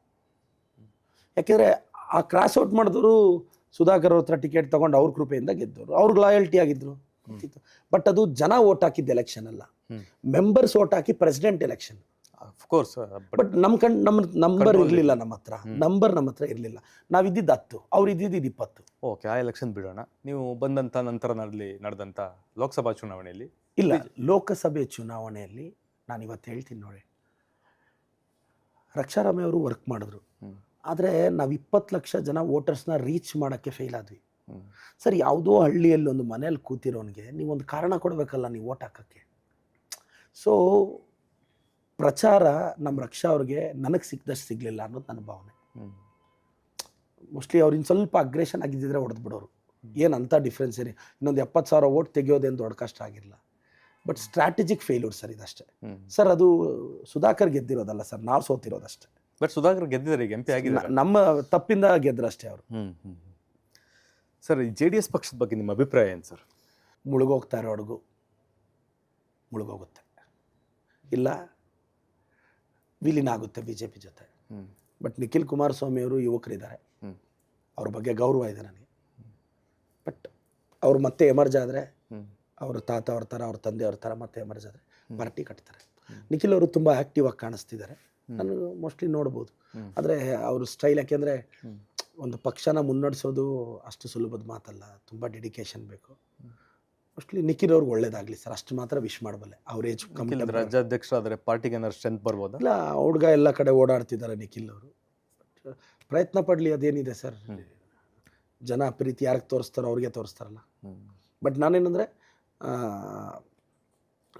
ಯಾಕೆಂದರೆ ಆ ಕ್ರಾಸ್ ಔಟ್ ಮಾಡಿದ್ರು ಸುಧಾಕರ್ ಅವ್ರ ಹತ್ರ ಟಿಕೆಟ್ ತೊಗೊಂಡು ಅವ್ರ ಕೃಪೆಯಿಂದ ಗೆದ್ದವರು. ಅವ್ರಿಗೆ ಲಾಯಲ್ಟಿ ಆಗಿದ್ರು ಗೊತ್ತಿತ್ತು. ಬಟ್ ಅದು ಜನ ಓಟ್ ಹಾಕಿದ್ದು ಎಲೆಕ್ಷನ್ ಅಲ್ಲ, members vote hockey president election. Of course. But ನಮ್ಮ ನಂಬರ್ ಇರಲಿಲ್ಲ, ನಮ್ಮ ಹತ್ರ ನಮ್ಮ ಹತ್ರ ಇರಲಿಲ್ಲ. ನಾವು ಇದ್ದಿದ್ದು 10, ಅವ್ರು ಇದ್ದಿದ್ದು 20. ಓಕೆ, ಆ ಎಲೆಕ್ಷನ್ ಬಿಡೋಣ. ನೀವು ಬಂದಂಥ ನಂತರ ನಡೆದಂಥ ಲೋಕಸಭಾ ಚುನಾವಣೆಯಲ್ಲಿ ಇಲ್ಲ, ಲೋಕಸಭೆ ಚುನಾವಣೆಯಲ್ಲಿ ನಾನು ಇವತ್ತು ಹೇಳ್ತೀನಿ ನೋಡಿ, ರಕ್ಷಾರಾಮಯ್ಯ ಅವರು ವರ್ಕ್ ಮಾಡಿದ್ರು. ಆದರೆ ನಾವು 20 ಲಕ್ಷ ಜನ ವೋಟರ್ಸ್ನ ರೀಚ್ ಮಾಡೋಕ್ಕೆ ಫೇಲ್ ಆದ್ವಿ ಸರ್. ಯಾವುದೋ ಹಳ್ಳಿಯಲ್ಲಿ ಒಂದು ಮನೇಲಿ ಕೂತಿರೋನಿಗೆ ನೀವೊಂದು ಕಾರಣ ಕೊಡಬೇಕಲ್ಲ ನೀವು ವೋಟ್ ಹಾಕೋಕ್ಕೆ. ಸೊ ಪ್ರಚಾರ ನಮ್ಮ ರಕ್ಷಾ ಅವ್ರಿಗೆ ನನಗೆ ಸಿಕ್ಕದಷ್ಟು ಸಿಗಲಿಲ್ಲ ಅನ್ನೋದು ನನ್ನ ಭಾವನೆ. ಮೋಸ್ಟ್ಲಿ ಅವ್ರು ಇನ್ನು ಸ್ವಲ್ಪ ಅಗ್ರೆಷನ್ ಆಗಿದ್ದಿದ್ರೆ ಹೊಡೆದು ಬಿಡೋರು. ಏನಂತ ಡಿಫ್ರೆನ್ಸ್ ಏನಿ, ಇನ್ನೊಂದು 70,000 ವೋಟ್ ತೆಗೆಯೋದೇನು ದೊಡ್ಡ ಕಷ್ಟ ಆಗಿರಲಿಲ್ಲ. ಬಟ್ ಸ್ಟ್ರಾಟಜಿಕ್ ಫೇಲ್ಯೂರ್ ಸರ್ ಇದಷ್ಟೇ ಸರ್. ಅದು ಸುಧಾಕರ್ ಗೆದ್ದಿರೋದಲ್ಲ ಸರ್, ನಾವು ಸೋತಿರೋದಷ್ಟೇ. ಬಟ್ ಸುಧಾಕರ್ ಗೆದ್ದಿದ್ದಾರೆ, ಈಗ MP ಆಗಿದ್ದಾರೆ. ನಮ್ಮ ತಪ್ಪಿಂದ ಗೆದ್ರಷ್ಟೇ ಅವರು. ಸರ್, ಈ JDS ಪಕ್ಷದ ಬಗ್ಗೆ ನಿಮ್ಮ ಅಭಿಪ್ರಾಯ ಏನು ಸರ್? ಮುಳುಗೋಗ್ತಾ ಇರೋ ಹಡಗು ಮುಳುಗೋಗುತ್ತೆ, ಇಲ್ಲ ವಿಲೀನ ಆಗುತ್ತೆ BJP ಜೊತೆ. ಬಟ್ ನಿಖಿಲ್ ಕುಮಾರಸ್ವಾಮಿ ಅವರು ಯುವಕರಿದ್ದಾರೆ, ಅವ್ರ ಬಗ್ಗೆ ಗೌರವ ಇದೆ ನನಗೆ. ಬಟ್ ಅವ್ರು ಮತ್ತೆ ಎಮರ್ಜ್ ಆದರೆ, ಅವ್ರ ತಾತ ಅವ್ರ ಥರ, ಅವ್ರ ತಂದೆ ಅವ್ರ ಥರ ಮತ್ತೆ ಎಮರ್ಜ್ ಆದರೆ ಪಾರ್ಟಿ ಕಟ್ತಾರೆ. ನಿಖಿಲ್ ಅವರು ತುಂಬ ಆ್ಯಕ್ಟಿವ್ ಆಗಿ ಕಾಣಿಸ್ತಿದ್ದಾರೆ, ನಾನು ಮೋಸ್ಟ್ಲಿ ನೋಡ್ಬೋದು. ಆದರೆ ಅವ್ರ ಸ್ಟೈಲ್, ಯಾಕೆಂದರೆ ಒಂದು ಪಕ್ಷನ ಮುನ್ನಡೆಸೋದು ಅಷ್ಟು ಸುಲಭದ ಮಾತಲ್ಲ, ತುಂಬ ಡೆಡಿಕೇಶನ್ ಬೇಕು. ಮೋಸ್ಟ್ಲಿ ನಿಖಿಲ್ ಅವ್ರಿಗೆ ಒಳ್ಳೇದಾಗಲಿ ಸರ್, ಅಷ್ಟು ಮಾತ್ರ ವಿಶ್ ಮಾಡಬಲ್ಲೆ. ಅವ್ರ ಏಜ್ ಕಮ್ಮಿ, ರಾಜ್ಯಾಧ್ಯಕ್ಷರಾದರೆ ಪಾರ್ಟಿಗೆ ಏನಾದ್ರು ಸ್ಟ್ರೆಂತ್ ಬರ್ಬೋದಾ? ಇಲ್ಲ, ಹುಡುಗ ಎಲ್ಲ ಕಡೆ ಓಡಾಡ್ತಿದ್ದಾರೆ ನಿಖಿಲ್ ಅವರು. ಪ್ರಯತ್ನ ಪಡಲಿ, ಅದೇನಿದೆ ಸರ್. ಜನ ಪ್ರೀತಿ ಯಾರಿಗೆ ತೋರಿಸ್ತಾರೋ ಅವ್ರಿಗೆ ತೋರಿಸ್ತಾರಲ್ಲ. ಬಟ್ ನಾನೇನಂದರೆ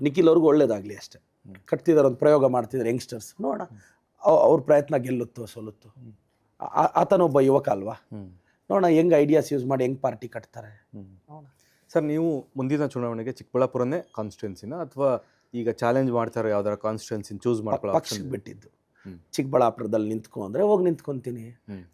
ನಿಖಿಲ್ ಅವ್ರಿಗೆ ಒಳ್ಳೇದಾಗಲಿ ಅಷ್ಟೇ. ಕಟ್ತಿದ್ದಾರೆ, ಒಂದು ಪ್ರಯೋಗ ಮಾಡ್ತಿದ್ದಾರೆ ಯಂಗ್ಸ್ಟರ್ಸ್, ನೋಡೋಣ ಅವ್ರ ಪ್ರಯತ್ನ ಗೆಲ್ಲುತ್ತೋ ಸೋಲುತ್ತೋ. ಆತನೊಬ್ಬ ಯುವಕ ಅಲ್ವಾ, ನೋಡೋಣ ಹೆಂಗೆ ಐಡಿಯಾಸ್ ಯೂಸ್ ಮಾಡಿ ಹೆಂಗೆ ಪಾರ್ಟಿ ಕಟ್ತಾರೆ ನೋಡೋಣ. ಸರ್, ನೀವು ಮುಂದಿನ ಚುನಾವಣೆಗೆ ಚಿಕ್ಕಬಳ್ಳಾಪುರನೇ ಕಾನ್ಸ್ಟಿಟ್ಯೂನ್ಸಿನ ಅಥವಾ ಈಗ ಚಾಲೆಂಜ್ ಮಾಡ್ತಾರೋ ಯಾವ್ದಾರ ಕಾನ್ಸ್ಟಿಟ್ಯೂನ್ಸಿನ ಚೂಸ್ ಮಾಡ್ಕೊಳ್ಳೋ ಪಕ್ಷಕ್ಕೆ ಬಿಟ್ಟಿದ್ದು. ಚಿಕ್ಕಬಳ್ಳಾಪುರದಲ್ಲಿ ನಿಂತ್ಕೊ ಅಂದರೆ ಹೋಗಿ ನಿಂತ್ಕೊತೀನಿ,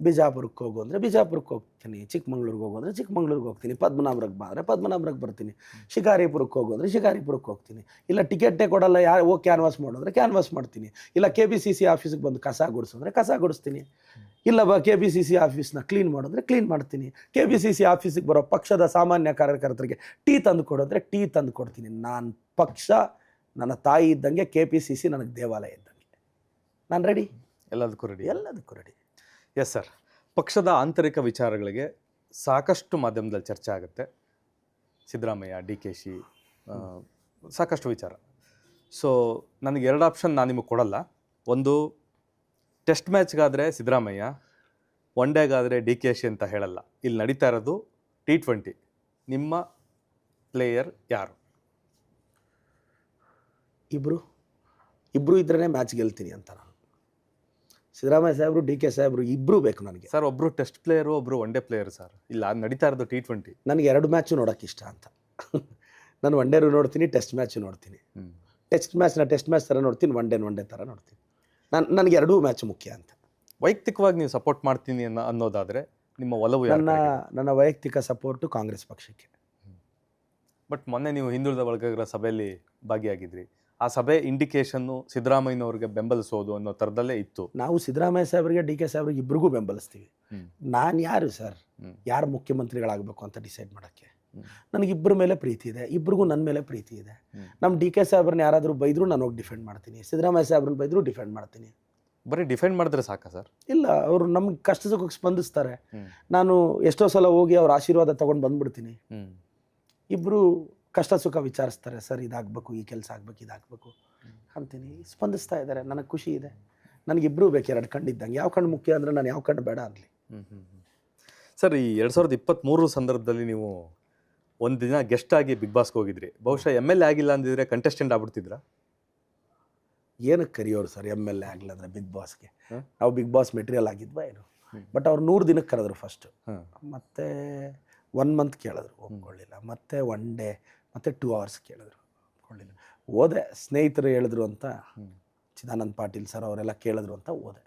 ಬಿಜಾಪುರಕ್ಕೆ ಹೋಗು ಅಂದರೆ ಬಿಜಾಪುರಕ್ಕೆ ಹೋಗ್ತೀನಿ, ಚಿಕ್ಕಮಂಗ್ಳೂರಿಗೆ ಹೋಗು ಅಂದರೆ ಚಿಕ್ಕಮಂಗ್ಳೂರಿಗೆ ಹೋಗ್ತೀನಿ, ಪದ್ಮನಾಭರಿಗೆ ಬಾ ಅಂದರೆ ಪದ್ಮನಾಭರಿಗೆ ಬರ್ತೀನಿ, ಶಿಕಾರಿಪುರಕ್ಕೆ ಹೋಗು ಅಂದರೆ ಶಿಕಾರಿಪುರಕ್ಕೆ ಹೋಗ್ತೀನಿ. ಇಲ್ಲ ಟಿಕೆಟೇ ಕೊಡಲ್ಲ, ಯಾರು ಹೋಗಿ ಕ್ಯಾನ್ವಾಸ್ ಮಾಡೋದ್ರೆ ಕ್ಯಾನ್ವಾಸ್ ಮಾಡ್ತೀನಿ. ಇಲ್ಲ KPCC ಆಫೀಸಿಗೆ ಬಂದು ಕಸ ಗುಡಿಸಿದ್ರೆ ಕಸ ಗುಡಿಸ್ತೀನಿ. ಇಲ್ಲ KPCC ಆಫೀಸ್ನ ಕ್ಲೀನ್ ಮಾಡಿದ್ರೆ ಕ್ಲೀನ್ ಮಾಡ್ತೀನಿ. KPCC ಆಫೀಸಿಗೆ ಬರೋ ಪಕ್ಷದ ಸಾಮಾನ್ಯ ಕಾರ್ಯಕರ್ತರಿಗೆ ಟೀ ತಂದು ಕೊಡೋದ್ರೆ ಟೀ ತಂದು ಕೊಡ್ತೀನಿ. ನಾನು ಪಕ್ಷ ನನ್ನ ತಾಯಿ ಇದ್ದಂಗೆ, KPCC ನನಗೆ ದೇವಾಲಯ ಇದ್ದಂಗೆ. ನಾನು ರೆಡಿ, ಎಲ್ಲದಕ್ಕೂ ರೆಡಿ. Yes sir. ಪಕ್ಷದ ಆಂತರಿಕ ವಿಚಾರಗಳಿಗೆ ಸಾಕಷ್ಟು ಮಾಧ್ಯಮದಲ್ಲಿ ಚರ್ಚೆ ಆಗುತ್ತೆ. ಸಿದ್ದರಾಮಯ್ಯ, DKC, ಸಾಕಷ್ಟು ವಿಚಾರ. ಸೊ ನನಗೆ 2 ಆಪ್ಷನ್ ನಾನು ನಿಮಗೆ ಕೊಡಲ್ಲ. ಒಂದು, ಟೆಸ್ಟ್ ಮ್ಯಾಚ್ಗಾದರೆ ಸಿದ್ದರಾಮಯ್ಯ, ಒನ್ ಡೇಗಾದರೆ DKC ಅಂತ ಹೇಳಲ್ಲ. ಇಲ್ಲಿ ನಡೀತಾ ಇರೋದು T20. ನಿಮ್ಮ ಪ್ಲೇಯರ್ ಯಾರು? ಇಬ್ಬರು ಇದ್ರೇ ಮ್ಯಾಚ್ ಗೆಲ್ತೀನಿ ಅಂತ ನಾನು. ಸಿದ್ದರಾಮಯ್ಯ ಸಾಹೇಬರು, DK ಸಾಹೇಬರು ಇಬ್ಬರು ಬೇಕು ನನಗೆ ಸರ್. ಒಬ್ಬರು ಟೆಸ್ಟ್ ಪ್ಲೇಯರು, ಒಬ್ಬರು ಒನ್ ಡೇ ಪ್ಲೇಯರ್ ಸರ್. ಇಲ್ಲ, ನಡೀತಾ ಇರೋದು T20. ನನಗೆ 2 ಮ್ಯಾಚು ನೋಡೋಕೆ ಇಷ್ಟ ಅಂತ. ನಾನು ಒನ್ ಡೇರು ನೋಡ್ತೀನಿ, ಟೆಸ್ಟ್ ಮ್ಯಾಚು ನೋಡ್ತೀನಿ. ಟೆಸ್ಟ್ ಮ್ಯಾಚ್ ಥರ ನೋಡ್ತೀನಿ, ಒನ್ ಡೇ ಥರ ನೋಡ್ತೀನಿ. ನನಗೆ 2 ಮ್ಯಾಚ್ ಮುಖ್ಯ ಅಂತ. ವೈಯಕ್ತಿಕವಾಗಿ ನೀವು ಸಪೋರ್ಟ್ ಮಾಡ್ತೀನಿ ಅನ್ನೋದಾದರೆ ನಿಮ್ಮ ಒಲವು? ನನ್ನ ವೈಯಕ್ತಿಕ ಸಪೋರ್ಟು ಕಾಂಗ್ರೆಸ್ ಪಕ್ಷಕ್ಕೆ. ಬಟ್ ಮೊನ್ನೆ ನೀವು ಹಿಂದುಳಿದ ವರ್ಗಗಳ ಸಭೆಯಲ್ಲಿ ಭಾಗಿಯಾಗಿದ್ರಿ. ಆ ಸಭೆ ಇಂಡಿಕೇಶನ್ನು ಸಿದ್ದರಾಮಯ್ಯನವ್ರಿಗೆ ಬೆಂಬಲಿಸೋದು ಅನ್ನೋ ಥರದಲ್ಲೇ ಇತ್ತು. ನಾವು ಸಿದ್ದರಾಮಯ್ಯ ಸಾಹೇಬರಿಗೆ, DK ಸಾಹೇಬ್ರಿಗೆ ಇಬ್ಬರಿಗೂ ಬೆಂಬಲಿಸ್ತೀವಿ. ನಾನು ಯಾರು ಸರ್, ಯಾರು ಮುಖ್ಯಮಂತ್ರಿಗಳಾಗಬೇಕು ಅಂತ ಡಿಸೈಡ್ ಮಾಡೋಕ್ಕೆ? ನನಗೆ ಇಬ್ಬರ ಮೇಲೆ ಪ್ರೀತಿ ಇದೆ, ಇಬ್ಬರಿಗೂ ನನ್ನ ಮೇಲೆ ಪ್ರೀತಿ ಇದೆ. ನಮ್ಮ DK ಸಾಹೇಬ್ರನ್ನ ಯಾರಾದರೂ ಬೈದರೂ ನಾನು ಹೋಗಿ ಡಿಫೆಂಡ್ ಮಾಡ್ತೀನಿ, ಸಿದ್ದರಾಮಯ್ಯ ಸಾಹೇಬ್ರನ್ನ ಬೈದರೂ ಡಿಫೆಂಡ್ ಮಾಡ್ತೀನಿ. ಬರೀ ಡಿಫೆಂಡ್ ಮಾಡಿದ್ರೆ ಸಾಕಾ ಸರ್? ಇಲ್ಲ, ಅವರು ನಮ್ಗೆ ಕಷ್ಟ ಸುಖಕ್ಕೆ ಸ್ಪಂದಿಸ್ತಾರೆ. ನಾನು ಎಷ್ಟೋ ಸಲ ಹೋಗಿ ಅವ್ರ ಆಶೀರ್ವಾದ ತೊಗೊಂಡು ಬಂದ್ಬಿಡ್ತೀನಿ. ಇಬ್ಬರು ಕಷ್ಟ ಸುಖ ವಿಚಾರಿಸ್ತಾರೆ, ಸರ್ ಇದಾಗಬೇಕು, ಈ ಕೆಲಸ ಆಗಬೇಕು, ಇದಾಗಬೇಕು ಅಂತೀನಿ. ಸ್ಪಂದಿಸ್ತಾ ಇದ್ದಾರೆ, ನನಗೆ ಖುಷಿ ಇದೆ. ನನಗಿಬ್ಬರು ಬೇಕು, 2 ಕಣ್ಣು ಇದ್ದಂಗೆ. ಯಾವ ಕಣ್ಣು ಮುಖ್ಯ ಅಂದರೆ ನಾನು ಯಾವ ಕಣ್ಣು ಬೇಡ ಅನ್ನಲಿ. ಸರ್, ಈ 2023 ಸಂದರ್ಭದಲ್ಲಿ ನೀವು ಒಂದು ದಿನ ಗೆಸ್ಟ್ ಆಗಿ ಬಿಗ್ ಬಾಸ್ಗೆ ಹೋಗಿದ್ರಿ. ಬಹುಶಃ MLA ಆಗಿಲ್ಲ ಅಂದಿದ್ರೆ ಕಂಟೆಸ್ಟೆಂಟ್ ಆಗ್ಬಿಡ್ತಿದ್ರಾ? ಏನಕ್ಕೆ ಕರಿಯೋರು ಸರ್ MLA ಆಗಿಲ್ಲ ಅಂದರೆ ಬಿಗ್ ಬಾಸ್ಗೆ? ನಾವು ಬಿಗ್ ಬಾಸ್ ಮೆಟೀರಿಯಲ್ ಆಗಿದ್ವಾ ಏನು? ಬಟ್ ಅವ್ರು 100 ದಿನಕ್ಕೆ ಕರೆದ್ರು ಫಸ್ಟು, ಮತ್ತೆ 1 ಮಂತ್ ಕೇಳಿದ್ರು, ಒಪ್ಕೊಳ್ಳಿಲ್ಲ. ಮತ್ತೆ 1 ಡೇ, ಮತ್ತೆ 2 hours ಕೇಳಿದ್ರು, ಮಾಡ್ಕೊಳ್ಳಿಲ್ಲ. ಓದೆ, ಸ್ನೇಹಿತರು ಹೇಳಿದ್ರು ಅಂತ, ಚಿದಾನಂದ್ ಪಾಟೀಲ್ ಸರ್ ಅವರೆಲ್ಲ ಕೇಳಿದ್ರು ಅಂತ ಓದೆ.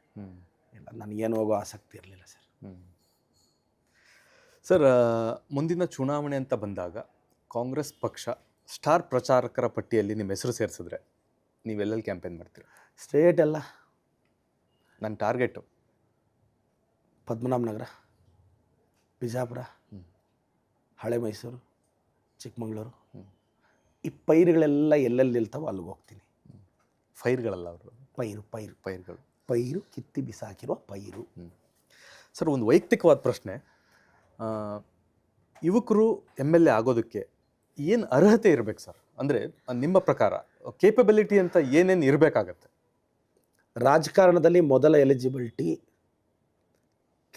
ಇಲ್ಲ, ನನಗೇನು ಹೋಗೋ ಆಸಕ್ತಿ ಇರಲಿಲ್ಲ ಸರ್. ಸರ್, ಮುಂದಿನ ಚುನಾವಣೆ ಅಂತ ಬಂದಾಗ ಕಾಂಗ್ರೆಸ್ ಪಕ್ಷ ಸ್ಟಾರ್ ಪ್ರಚಾರಕರ ಪಟ್ಟಿಯಲ್ಲಿ ನಿಮ್ಮ ಹೆಸರು ಸೇರಿಸಿದ್ರೆ ನೀವೆಲ್ಲೆಲ್ಲಿ ಕ್ಯಾಂಪೇನ್ ಮಾಡ್ತೀರಾ? ಸ್ಟೇಟ್ ಎಲ್ಲ ನನ್ನ ಟಾರ್ಗೆಟು ಪದ್ಮನಾಭನಗರ, ಬಿಜಾಪುರ, ಹಳೆ ಮೈಸೂರು, ಚಿಕ್ಕಮಗಳೂರು. ಈ ಪೈರುಗಳೆಲ್ಲ ಎಲ್ಲೆಲ್ಲಿ ನಿಲ್ತಾವೋ ಅಲ್ಲಿಗೆ ಹೋಗ್ತೀನಿ. ಫೈರ್ಗಳಲ್ಲ ಅವರು, ಪೈರುಗಳು ಪೈರು ಕಿತ್ತಿ ಬಿಸಾಕಿರೋ ಪೈರು. ಸರ್, ಒಂದು ವೈಯಕ್ತಿಕವಾದ ಪ್ರಶ್ನೆ. ಯುವಕರು MLA ಆಗೋದಕ್ಕೆ ಏನು ಅರ್ಹತೆ ಇರಬೇಕು ಸರ್? ಅಂದರೆ ನಿಮ್ಮ ಪ್ರಕಾರ ಕೇಪಬಿಲಿಟಿ ಅಂತ ಏನೇನು ಇರಬೇಕಾಗತ್ತೆ? ರಾಜಕಾರಣದಲ್ಲಿ ಮೊದಲ ಎಲಿಜಿಬಿಲಿಟಿ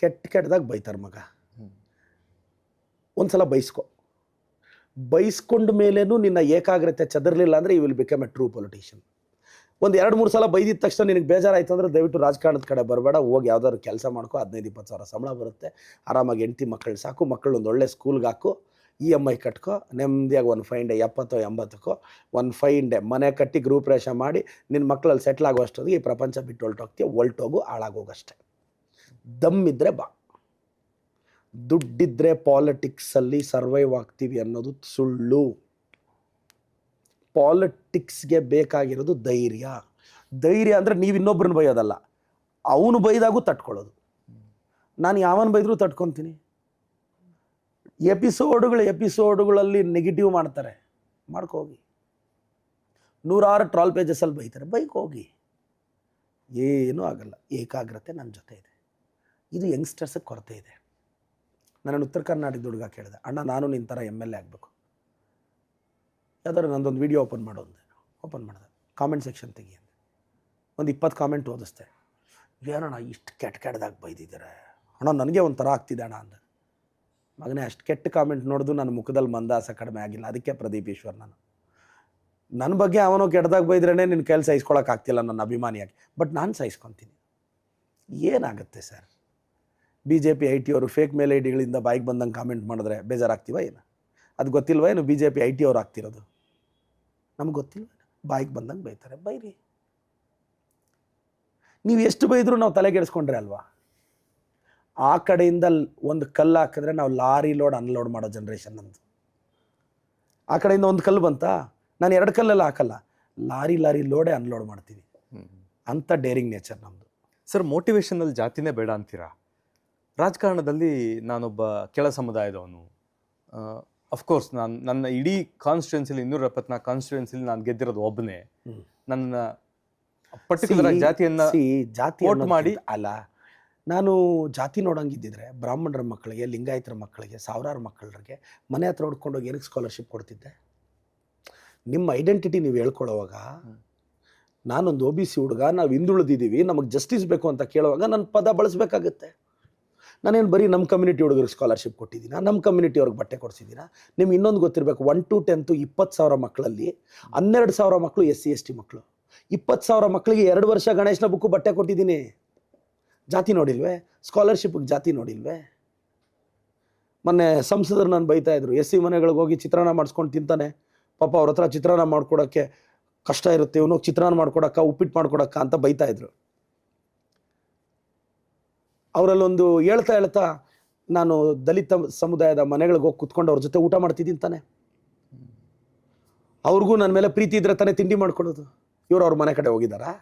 ಕೆಟ್ಟದಾಗ ಬೈತಾರೆ ಮಗ. ಒಂದ್ಸಲ ಬೈಸ್ಕೊಂಡ ಮೇಲೇನು ನಿನ್ನ ಏಕಾಗ್ರತೆ ಚದರ್ಲಿಲ್ಲ ಅಂದರೆ you will become a true politician. ಒಂದು 2-3 ಸಲ ಬೈದಿದ ತಕ್ಷಣ ನಿನಗೆ ಬೇಜಾರಾಯಿತು ಅಂದರೆ ದಯವಿಟ್ಟು ರಾಜಕಾರಣದ ಕಡೆ ಬರಬೇಡ. ಹೋಗಿ ಯಾವ್ದಾದ್ರು ಕೆಲಸ ಮಾಡ್ಕೊ, 15-20 ಸಾವಿರ ಸಂಬಳ ಬರುತ್ತೆ, ಆರಾಮಾಗಿ ಹೆಂಡ್ತಿ ಮಕ್ಕಳು ಸಾಕು, ಮಕ್ಕಳು ಒಂದು ಒಳ್ಳೆ ಸ್ಕೂಲ್ಗೆ ಹಾಕು, EMI ಕಟ್ಕೊ, ನೆಮ್ಮದಿಯಾಗಿ ಒಂದು 5 ಡೇ 70-80ಕ್ಕೋ ಒಂದು 5 ಡೇ ಮನೆ ಕಟ್ಟಿ ಗೃಹಪ್ರವೇಶ ಮಾಡಿ ನಿನ್ನ ಮಕ್ಕಳಲ್ಲಿ ಸೆಟ್ಲ್ ಆಗೋ ಅಷ್ಟೊತ್ತಿಗೆ ಈ ಪ್ರಪಂಚ ಬಿಟ್ಟು ಹೊಲ್ಟೋಗು, ಹಾಳಾಗೋಗಷ್ಟೆ. ದಮ್ಮಿದ್ರೆ ಬಾ. ದುಡ್ಡಿದ್ರೆ ಪಾಲಿಟಿಕ್ಸಲ್ಲಿ ಸರ್ವೈವ್ ಆಗ್ತೀವಿ ಅನ್ನೋದು ಸುಳ್ಳು. ಪಾಲಿಟಿಕ್ಸ್ಗೆ ಬೇಕಾಗಿರೋದು ಧೈರ್ಯ. ಅಂದರೆ ನೀವು ಇನ್ನೊಬ್ಬರನ್ನ ಬೈಯೋದಲ್ಲ, ಅವನು ಬೈದಾಗೂ ತಟ್ಕೊಳ್ಳೋದು. ನಾನು ಯಾವನು ಬೈದರೂ ತಟ್ಕೊತೀನಿ. ಎಪಿಸೋಡುಗಳಲ್ಲಿ ನೆಗೆಟಿವ್ ಮಾಡ್ತಾರೆ, ಮಾಡ್ಕೋಗಿ. 100 ಟ್ರಾಲ್ ಪೇಜಸಲ್ಲಿ ಬೈತಾರೆ, ಹೋಗಿ, ಏನೂ ಆಗಲ್ಲ. ಏಕಾಗ್ರತೆ ನನ್ನ ಜೊತೆ ಇದೆ. ಇದು ಯಂಗ್ಸ್ಟರ್ಸಿಗೆ ಕೊರತೆ ಇದೆ. ನಾನು ಉತ್ತರ ಕರ್ನಾಟಕದ ಹುಡುಗ ಕೇಳಿದೆ, ಅಣ್ಣ ನಾನು ನಿನ್ನ ಥರ MLA ಆಗಬೇಕು, ಯಾವ್ದಾದ್ರು ನಂದೊಂದು ವೀಡಿಯೋ ಓಪನ್ ಮಾಡಿದೆ, ಕಾಮೆಂಟ್ ಸೆಕ್ಷನ್ ತೆಗಿ ಅಂದೆ. ಒಂದು 20 ಕಾಮೆಂಟ್ ಓದಿಸ್ದೆ. ಏನಣ್ಣ ಇಷ್ಟು ಕೆಟ್ಟದಾಗ ಬೈದಿದ್ದಾರೆ ಅಣ್ಣ, ನನಗೆ ಒಂಥರ ಆಗ್ತಿದೆ ಅಣ್ಣ ಅಂದ. ಮಗನೇ, ಅಷ್ಟು ಕೆಟ್ಟ ಕಾಮೆಂಟ್ ನೋಡಿದು ನನ್ನ ಮುಖದಲ್ಲಿ ಮಂದಾಸ ಕಡಿಮೆ ಆಗಿಲ್ಲ. ಅದಕ್ಕೆ ಪ್ರದೀಪ್ ಈಶ್ವರ್ ನನ್ನ ಬಗ್ಗೆ ಅವನು ಕೆಟ್ಟದಾಗ ಬೈದ್ರೇ ನಿನ್ನ ಕೈಲಿ ಸಹಿಸ್ಕೊಳಕ್ಕಾಗ್ತಿಲ್ಲ ನನ್ನ ಅಭಿಮಾನಿಯಾಗಿ. ಬಟ್ ನಾನು ಸಹಿಸ್ಕೊತೀನಿ. ಏನಾಗುತ್ತೆ ಸರ್? BJP IT ಅವರು ಫೇಕ್ ಮೇಲ್ ಐಡಿಗಳಿಂದ ಬಾಯಿಗೆ ಬಂದಂಗೆ ಕಾಮೆಂಟ್ ಮಾಡಿದ್ರೆ ಬೇಜಾರಾಗ್ತೀವ ಏನು? ಅದು ಗೊತ್ತಿಲ್ವ ಏನು BJP IT ಅವ್ರು ಆಗ್ತಿರೋದು? ನಮ್ಗೆ ಗೊತ್ತಿಲ್ವ? ಬಾಯಿಗೆ ಬಂದಂಗೆ ಬೈತಾರೆ, ಬೈರಿ. ನೀವು ಎಷ್ಟು ಬೈದರೂ ನಾವು ತಲೆಗೆಡಿಸ್ಕೊಂಡ್ರೆ ಅಲ್ವಾ? ಆ ಕಡೆಯಿಂದ ಒಂದು ಕಲ್ಲು ಹಾಕಿದ್ರೆ ನಾವು ಲಾರಿ ಲೋಡ್ ಅನ್ಲೋಡ್ ಮಾಡೋ ಜನ್ರೇಷನ್ ನಮ್ಮದು. ಆ ಕಡೆಯಿಂದ ಒಂದು ಕಲ್ಲು ಬಂತಾ, ನಾನು 2 ಕಲ್ಲೆಲ್ಲ ಹಾಕಲ್ಲ, ಲಾರಿ ಲೋಡೇ ಅನ್ಲೋಡ್ ಮಾಡ್ತೀವಿ. ಅಂಥ ಡೇರಿಂಗ್ ನೇಚರ್ ನಮ್ಮದು. ಸರ್, ಮೋಟಿವೇಶನಲ್ಲಿ ಜಾತಿನೇ ಬೇಡ ಅಂತೀರಾ? ರಾಜಕಾರಣದಲ್ಲಿ ನಾನೊಬ್ಬ ಕೆಳ ಸಮುದಾಯದವನು, ಅಫ್ಕೋರ್ಸ್ ನನ್ನ ಇಡೀ ಕಾನ್ಸ್ಟಿಟ್ಯೂನ್ಸಿಲಿ 274 ಕಾನ್ಸ್ಟಿಟ್ಯೂನ್ಸಿಲಿ ನಾನು ಗೆದ್ದಿರೋದು ಒಬ್ಬನೇ. ನನ್ನ ಪರ್ಟಿಕ್ಯುಲರ್ ಜಾತಿಯನ್ನು ವೋಟ್ ಮಾಡಿ ಅಲ್ಲ, ನಾನು ಜಾತಿ ನೋಡಂಗಿದ್ದಿದ್ರೆ ಬ್ರಾಹ್ಮಣರ ಮಕ್ಕಳಿಗೆ, ಲಿಂಗಾಯತರ ಮಕ್ಕಳಿಗೆ, ಸಾವಿರಾರು ಮಕ್ಕಳಿಗೆ ಮನೆ ಹತ್ರ ಹೊಡ್ಕೊಂಡೋಗಿ ಏನಕ್ಕೆ ಸ್ಕಾಲರ್ಶಿಪ್ ಕೊಡ್ತಿದ್ದೆ? ನಿಮ್ಮ ಐಡೆಂಟಿಟಿ ನೀವು ಹೇಳ್ಕೊಳ್ಳೋವಾಗ, ನಾನೊಂದು OBC ಹುಡುಗ, ನಾವು ಹಿಂದುಳಿದಿದ್ದೀವಿ, ನಮಗೆ ಜಸ್ಟಿಸ್ ಬೇಕು ಅಂತ ಕೇಳುವಾಗ ನನ್ನ ಪದ ಬಳಸಬೇಕಾಗುತ್ತೆ. ನಾನೇನು ಬರೀ ನಮ್ಮ ಕಮ್ಯುನಿಟಿ ಹುಡುಗರಿಗೆ ಸ್ಕಾಲರ್ಶಿಪ್ ಕೊಟ್ಟಿದ್ದೀನ, ನಮ್ಮ ಕಮ್ಯುನಿಟಿ ಅವ್ರಿಗೆ ಬಟ್ಟೆ ಕೊಡಿಸಿದ್ದೀನ? ನಿಮ್ಗೆ ಇನ್ನೊಂದು ಗೊತ್ತಿರಬೇಕು, 1 to 10 20,000 ಮಕ್ಕಳಲ್ಲಿ 12,000 ಮಕ್ಕಳು SC ST ಮಕ್ಕಳು. 20,000 ಮಕ್ಕಳಿಗೆ 2 ವರ್ಷ ಗಣೇಶನ ಬುಕ್ಕು ಬಟ್ಟೆ ಕೊಟ್ಟಿದ್ದೀನಿ. ಜಾತಿ ನೋಡಿಲ್ವೇ? ಸ್ಕಾಲರ್ಶಿಪ್ಗೆ ಜಾತಿ ನೋಡಿಲ್ವೇ? ಮೊನ್ನೆ ಸಂಸದರು ನಾನು ಬೈತಾ ಇದ್ರು, SC ಮನೆಗಳಿಗೆ ಹೋಗಿ ಚಿತ್ರಾನ್ನ ಮಾಡಿಸ್ಕೊಂಡು ತಿಂತಾನೆ, ಪಾಪ ಅವ್ರ ಹತ್ರ ಚಿತ್ರಾನ್ನ ಮಾಡ್ಕೊಡೋಕ್ಕೆ ಕಷ್ಟ ಇರುತ್ತೆ, ಇವನು ಚಿತ್ರಾನ್ನ ಮಾಡ್ಕೊಡಕ್ಕ, ಉಪ್ಪಿಟ್ಟು ಮಾಡ್ಕೊಡಕ್ಕ ಅಂತ ಬೈತಾ ಇದ್ರು. ಅವರಲ್ಲೊಂದು ಹೇಳ್ತಾ ನಾನು ದಲಿತ ಸಮುದಾಯದ ಮನೆಗಳಿಗೆ ಹೋಗಿ ಕುತ್ಕೊಂಡು ಅವ್ರ ಜೊತೆ ಊಟ ಮಾಡ್ತಿದ್ದೀನಿ ತಾನೆ, ಅವ್ರಿಗೂ ನನ್ನ ಮೇಲೆ ಪ್ರೀತಿ ಇದ್ರೆ ತಾನೇ ತಿಂಡಿ ಮಾಡ್ಕೊಡೋದು. ಇವರು ಅವ್ರ ಮನೆ ಕಡೆ ಹೋಗಿದ್ದಾರಾ?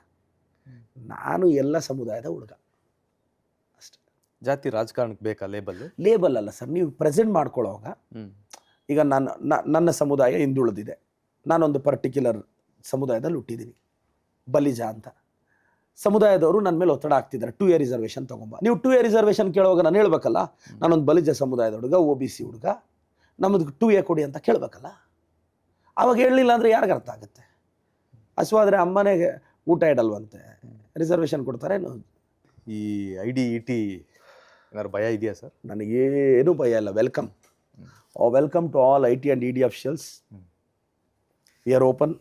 ನಾನು ಎಲ್ಲ ಸಮುದಾಯದ ಹುಡುಗ ಅಷ್ಟೇ. ಜಾತಿ ರಾಜಕಾರಣಕ್ಕೆ ಬೇಕಾ ಲೇಬಲ್ ಅಲ್ಲ ಸರ್, ನೀವು ಪ್ರೆಸೆಂಟ್ ಮಾಡ್ಕೊಳ್ಳೋವಾಗ. ಈಗ ನನ್ನ ಸಮುದಾಯ ಹಿಂದುಳಿದಿದೆ, ನಾನೊಂದು ಪರ್ಟಿಕ್ಯುಲರ್ ಸಮುದಾಯದಲ್ಲಿ ಹುಟ್ಟಿದ್ದೀನಿ, ಬಲಿಜ ಅಂತ. ಸಮುದಾಯದವರು ನನ್ನ ಮೇಲೆ ಒತ್ತಡ ಆಗ್ತಿದ್ದಾರೆ, 2A ರಿಸರ್ವೇಷನ್ ತೊಗೊಂಬ. ನೀವು 2A ರಿಸರ್ವೇಷನ್ ಕೇಳುವಾಗ ನಾನು ಹೇಳ್ಬೇಕಲ್ಲ, ನಾನೊಂದು ಬಲಿಜ ಸಮುದಾಯದ ಹುಡುಗ, OBC ಹುಡುಗ, ನಮ್ಮದು 2A ಕೊಡಿ ಅಂತ ಕೇಳಬೇಕಲ್ಲ. ಆವಾಗ ಹೇಳಲಿಲ್ಲ ಅಂದರೆ ಯಾರಿಗೆ ಅರ್ಥ ಆಗುತ್ತೆ? ಹಸುವಾದರೆ ಅಮ್ಮನೇ ಊಟ ಇಡಲ್ವಂತೆ, ರಿಸರ್ವೇಷನ್ ಕೊಡ್ತಾರೇನು? ಈ ID ET ಏನಾದ್ರು ಭಯ ಇದೆಯಾ ಸರ್? ನನಗೇನು ಭಯ ಇಲ್ಲ. Welcome to all IT and ED officials. We are open.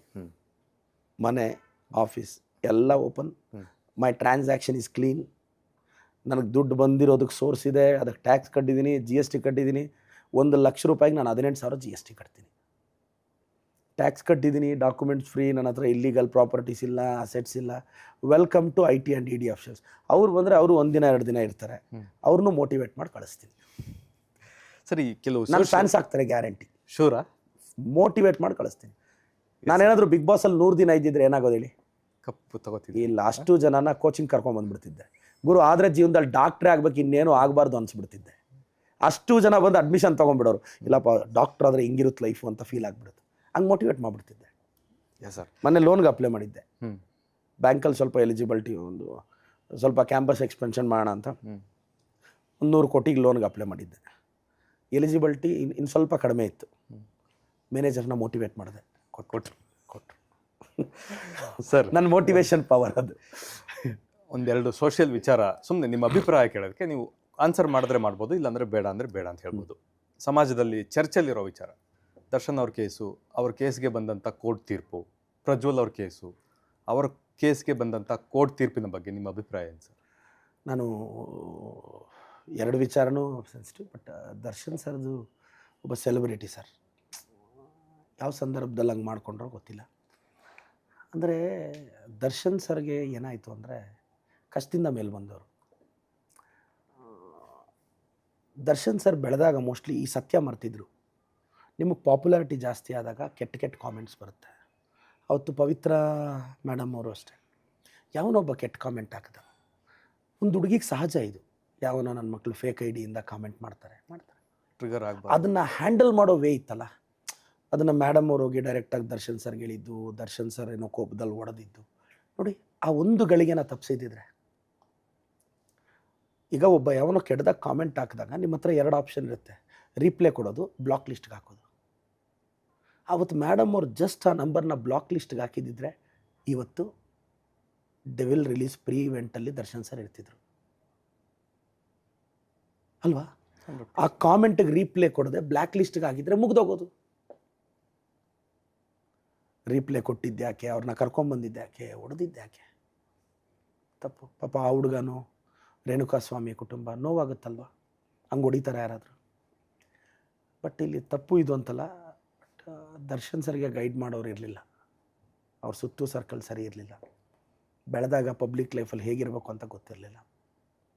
ಮನೆ, ಆಫೀಸ್ ಎಲ್ಲ open. My transaction is clean. ನನಗೆ ದುಡ್ಡು ಬಂದಿರೋದಕ್ಕೆ ಸೋರ್ಸ್ ಇದೆ, ಅದಕ್ಕೆ ಟ್ಯಾಕ್ಸ್ ಕಟ್ಟಿದ್ದೀನಿ, GST ಕಟ್ಟಿದ್ದೀನಿ. 1 ಲಕ್ಷ ರೂಪಾಯಿಗೆ ನಾನು 18,000 GST ಕಟ್ತೀನಿ. ಟ್ಯಾಕ್ಸ್ ಕಟ್ಟಿದ್ದೀನಿ, ಡಾಕ್ಯುಮೆಂಟ್ಸ್ ಫ್ರೀ, ನನ್ನ ಹತ್ರ ಇಲ್ಲಿಗಲ್ ಪ್ರಾಪರ್ಟೀಸ್ ಇಲ್ಲ, ಅಸೆಟ್ಸ್ ಇಲ್ಲ, welcome to IT and ED officers. ಅವ್ರು ಬಂದರೆ ಅವರು 1 ದಿನ 2 ದಿನ ಇರ್ತಾರೆ, ಅವ್ರನ್ನೂ ಮೋಟಿವೇಟ್ ಮಾಡಿ ಕಳಿಸ್ತೀನಿ. ಸರಿ, ಕೆಲವು ನನ್ನ ಫ್ಯಾನ್ಸ್ ಆಗ್ತಾರೆ ಗ್ಯಾರಂಟಿ, ಶೂರಾ ಮೋಟಿವೇಟ್ ಮಾಡಿ ಕಳಿಸ್ತೀನಿ. ನಾನೇನಾದರೂ ಬಿಗ್ ಬಾಸಲ್ಲಿ 100 ದಿನ ಇದ್ದಿದ್ರೆ ಏನಾಗೋದು ಹೇಳಿ? ಕಪ್ಪು ತಗೋತಿದ್ದೆ ಇಲ್ಲ, ಅಷ್ಟು ಜನನ ಕೋಚಿಂಗ್ ಕರ್ಕೊಂಬಂದ್ಬಿಡ್ತಿದ್ದೆ. ಗುರು ಆದರೆ ಜೀವನದಲ್ಲಿ ಡಾಕ್ಟ್ರೇ ಆಗ್ಬೇಕು, ಇನ್ನೇನು ಆಗಬಾರ್ದು ಅನ್ಸ್ಬಿಡ್ತಿದ್ದೆ. ಅಷ್ಟು ಜನ ಬಂದು ಅಡ್ಮಿಷನ್ ತೊಗೊಂಡ್ಬಿಡೋರು, ಇಲ್ಲಪ್ಪ ಡಾಕ್ಟ್ರ್ ಆದರೆ ಹಿಂಗಿರುತ್ತೆ ಲೈಫು ಅಂತ ಫೀಲ್ ಆಗ್ಬಿಡುತ್ತೆ. ಹಂಗೆ ಮೋಟಿವೇಟ್ ಮಾಡಿಬಿಡ್ತಿದ್ದೆ. Yes sir. ಮೊನ್ನೆ ಲೋನ್ಗೆ ಅಪ್ಲೈ ಮಾಡಿದ್ದೆ, ಬ್ಯಾಂಕಲ್ಲಿ ಸ್ವಲ್ಪ ಎಲಿಜಿಬಿಲಿಟಿ, ಒಂದು ಸ್ವಲ್ಪ ಕ್ಯಾಂಪಸ್ ಎಕ್ಸ್ಪೆನ್ಷನ್ ಮಾಡೋಣ ಅಂತ 100 ಕೋಟಿಗೆ ಲೋನ್ಗೆ ಅಪ್ಲೈ ಮಾಡಿದ್ದೆ. ಎಲಿಜಿಬಿಲಿಟಿ ಇನ್ನು ಸ್ವಲ್ಪ ಕಡಿಮೆ ಇತ್ತು. ಮ್ಯಾನೇಜರ್ನ ಮೋಟಿವೇಟ್ ಮಾಡಿದೆ, ಕೊಟ್ಟರು. ಸರ್, ನನ್ನ ಮೋಟಿವೇಶನ್ ಪವರ್ ಅದು. ಒಂದೆರಡು ಸೋಷಿಯಲ್ ವಿಚಾರ ಸುಮ್ಮನೆ ನಿಮ್ಮ ಅಭಿಪ್ರಾಯ ಕೇಳೋದಕ್ಕೆ ನೀವು ಆನ್ಸರ್ ಮಾಡಿದ್ರೆ ಮಾಡ್ಬೋದು, ಇಲ್ಲಾಂದರೆ ಬೇಡ ಅಂದರೆ ಬೇಡ ಅಂತ ಹೇಳ್ಬೋದು. ಸಮಾಜದಲ್ಲಿ ಚರ್ಚೆಯಲ್ಲಿರೋ ವಿಚಾರ, ದರ್ಶನ್ ಅವ್ರ ಕೇಸು, ಅವ್ರ ಕೇಸ್ಗೆ ಬಂದಂಥ ಕೋರ್ಟ್ ತೀರ್ಪು, ಪ್ರಜ್ವಲ್ ಅವ್ರ ಕೇಸು, ಅವರ ಕೇಸ್ಗೆ ಬಂದಂಥ ಕೋರ್ಟ್ ತೀರ್ಪಿನ ಬಗ್ಗೆ ನಿಮ್ಮ ಅಭಿಪ್ರಾಯ ಏನು ಸರ್? ನಾನು 2 ವಿಚಾರನೂ ಸೆನ್ಸಿಟಿವ್, ಬಟ್ ದರ್ಶನ್ ಸರ್ದು ಒಬ್ಬ ಸೆಲೆಬ್ರಿಟಿ ಸರ್, ಯಾವ ಸಂದರ್ಭದಲ್ಲಿ ಹಂಗೆ ಮಾಡ್ಕೊಂಡ್ರೋ ಗೊತ್ತಿಲ್ಲ. ಅಂದರೆ ದರ್ಶನ್ ಸರ್ಗೆ ಏನಾಯಿತು ಅಂದರೆ, ಕಷ್ಟದಿಂದ ಮೇಲೆ ಬಂದವರು. ದರ್ಶನ್ ಸರ್ ಬೆಳೆದಾಗ ಮೋಸ್ಟ್ಲಿ ಈ ಸತ್ಯ ಮರ್ತಿದ್ರು. ನಿಮಗೆ ಪಾಪ್ಯುಲಾರಿಟಿ ಜಾಸ್ತಿ ಆದಾಗ ಕೆಟ್ಟ ಕಾಮೆಂಟ್ಸ್ ಬರುತ್ತೆ. ಅವತ್ತು ಪವಿತ್ರ ಮೇಡಮ್ ಅವರು ಅಷ್ಟೇ, ಯಾವನೊಬ್ಬ ಕೆಟ್ಟ ಕಾಮೆಂಟ್ ಹಾಕಿದ. ಒಂದು ಹುಡುಗಿಗೆ ಸಹಜ ಇದು, ಯಾವನೋ ನನ್ನ ಮಕ್ಕಳು ಫೇಕ್ ID ಕಾಮೆಂಟ್ ಮಾಡ್ತಾರೆ. ಟ್ರಿಗರ್ ಆಗಬಾರ್ದು. ಅದನ್ನು ಹ್ಯಾಂಡಲ್ ಮಾಡೋ ವೇ ಇತ್ತಲ್ಲ, ಅದನ್ನು ಮೇಡಮ್ ಅವ್ರು ಹೋಗಿ ಡೈರೆಕ್ಟಾಗಿ ದರ್ಶನ್ ಸರ್ಗೆ ಹೇಳಿದ್ದು, ದರ್ಶನ್ ಸರ್ ಏನೋ ಕೋಪದಲ್ಲಿ ಹೊಡೆದಿದ್ದು ನೋಡಿ. ಆ ಒಂದು ಗಳಿಗೆನ ತಪ್ಪಿಸಿದ್ರೆ, ಈಗ ಒಬ್ಬ ಯಾವನೋ ಕೆಟ್ಟದಾಗ ಕಾಮೆಂಟ್ ಹಾಕಿದಾಗ ನಿಮ್ಮ ಹತ್ರ 2 ಆಪ್ಷನ್ ಇರುತ್ತೆ, ರೀಪ್ಲೇ ಕೊಡೋದು, ಬ್ಲಾಕ್ ಲಿಸ್ಟ್ಗೆ ಹಾಕೋದು. ಆವತ್ತು ಮೇಡಮ್ ಅವ್ರು ಜಸ್ಟ್ ಆ ನಂಬರ್ನ ಬ್ಲಾಕ್ ಲಿಸ್ಟ್ಗೆ ಹಾಕಿದ್ದಿದ್ರೆ ಇವತ್ತು ಡೆವಿಲ್ ರಿಲೀಸ್ ಪ್ರೀ ಇವೆಂಟಲ್ಲಿ ದರ್ಶನ್ ಸರ್ ಇರ್ತಿದ್ರು ಅಲ್ವಾ? ಆ ಕಾಮೆಂಟ್ಗೆ ರೀಪ್ಲೇ ಕೊಡದೆ ಬ್ಲ್ಯಾಕ್ ಲಿಸ್ಟ್ಗೆ ಹಾಕಿದ್ರೆ ಮುಗ್ದೋಗೋದು. ರೀಪ್ಲೇ ಕೊಟ್ಟಿದ್ದ್ಯಾಕೆ, ಅವ್ರನ್ನ ಕರ್ಕೊಂಬಂದಿದ್ದ್ಯಾಕೆ, ಹೊಡೆದಿದ್ದ್ಯಾಕೆ? ತಪ್ಪು. ಪಾಪ ಆ ಹುಡುಗನು, ರೇಣುಕಾಸ್ವಾಮಿ ಕುಟುಂಬ ನೋವಾಗುತ್ತಲ್ವ, ಹಂಗೆ ಹೊಡಿತಾರೆ ಯಾರಾದರೂ. ಬಟ್ ಇಲ್ಲಿ ತಪ್ಪು ಇದು ಅಂತಲ್ಲ, ಬಟ್ ದರ್ಶನ್ ಸರ್ಗೆ ಗೈಡ್ ಮಾಡೋರು ಇರಲಿಲ್ಲ, ಅವ್ರ ಸುತ್ತು ಸರ್ಕಲ್ ಸರಿ ಇರಲಿಲ್ಲ, ಬೆಳೆದಾಗ ಪಬ್ಲಿಕ್ ಲೈಫಲ್ಲಿ ಹೇಗಿರಬೇಕು ಅಂತ ಗೊತ್ತಿರಲಿಲ್ಲ.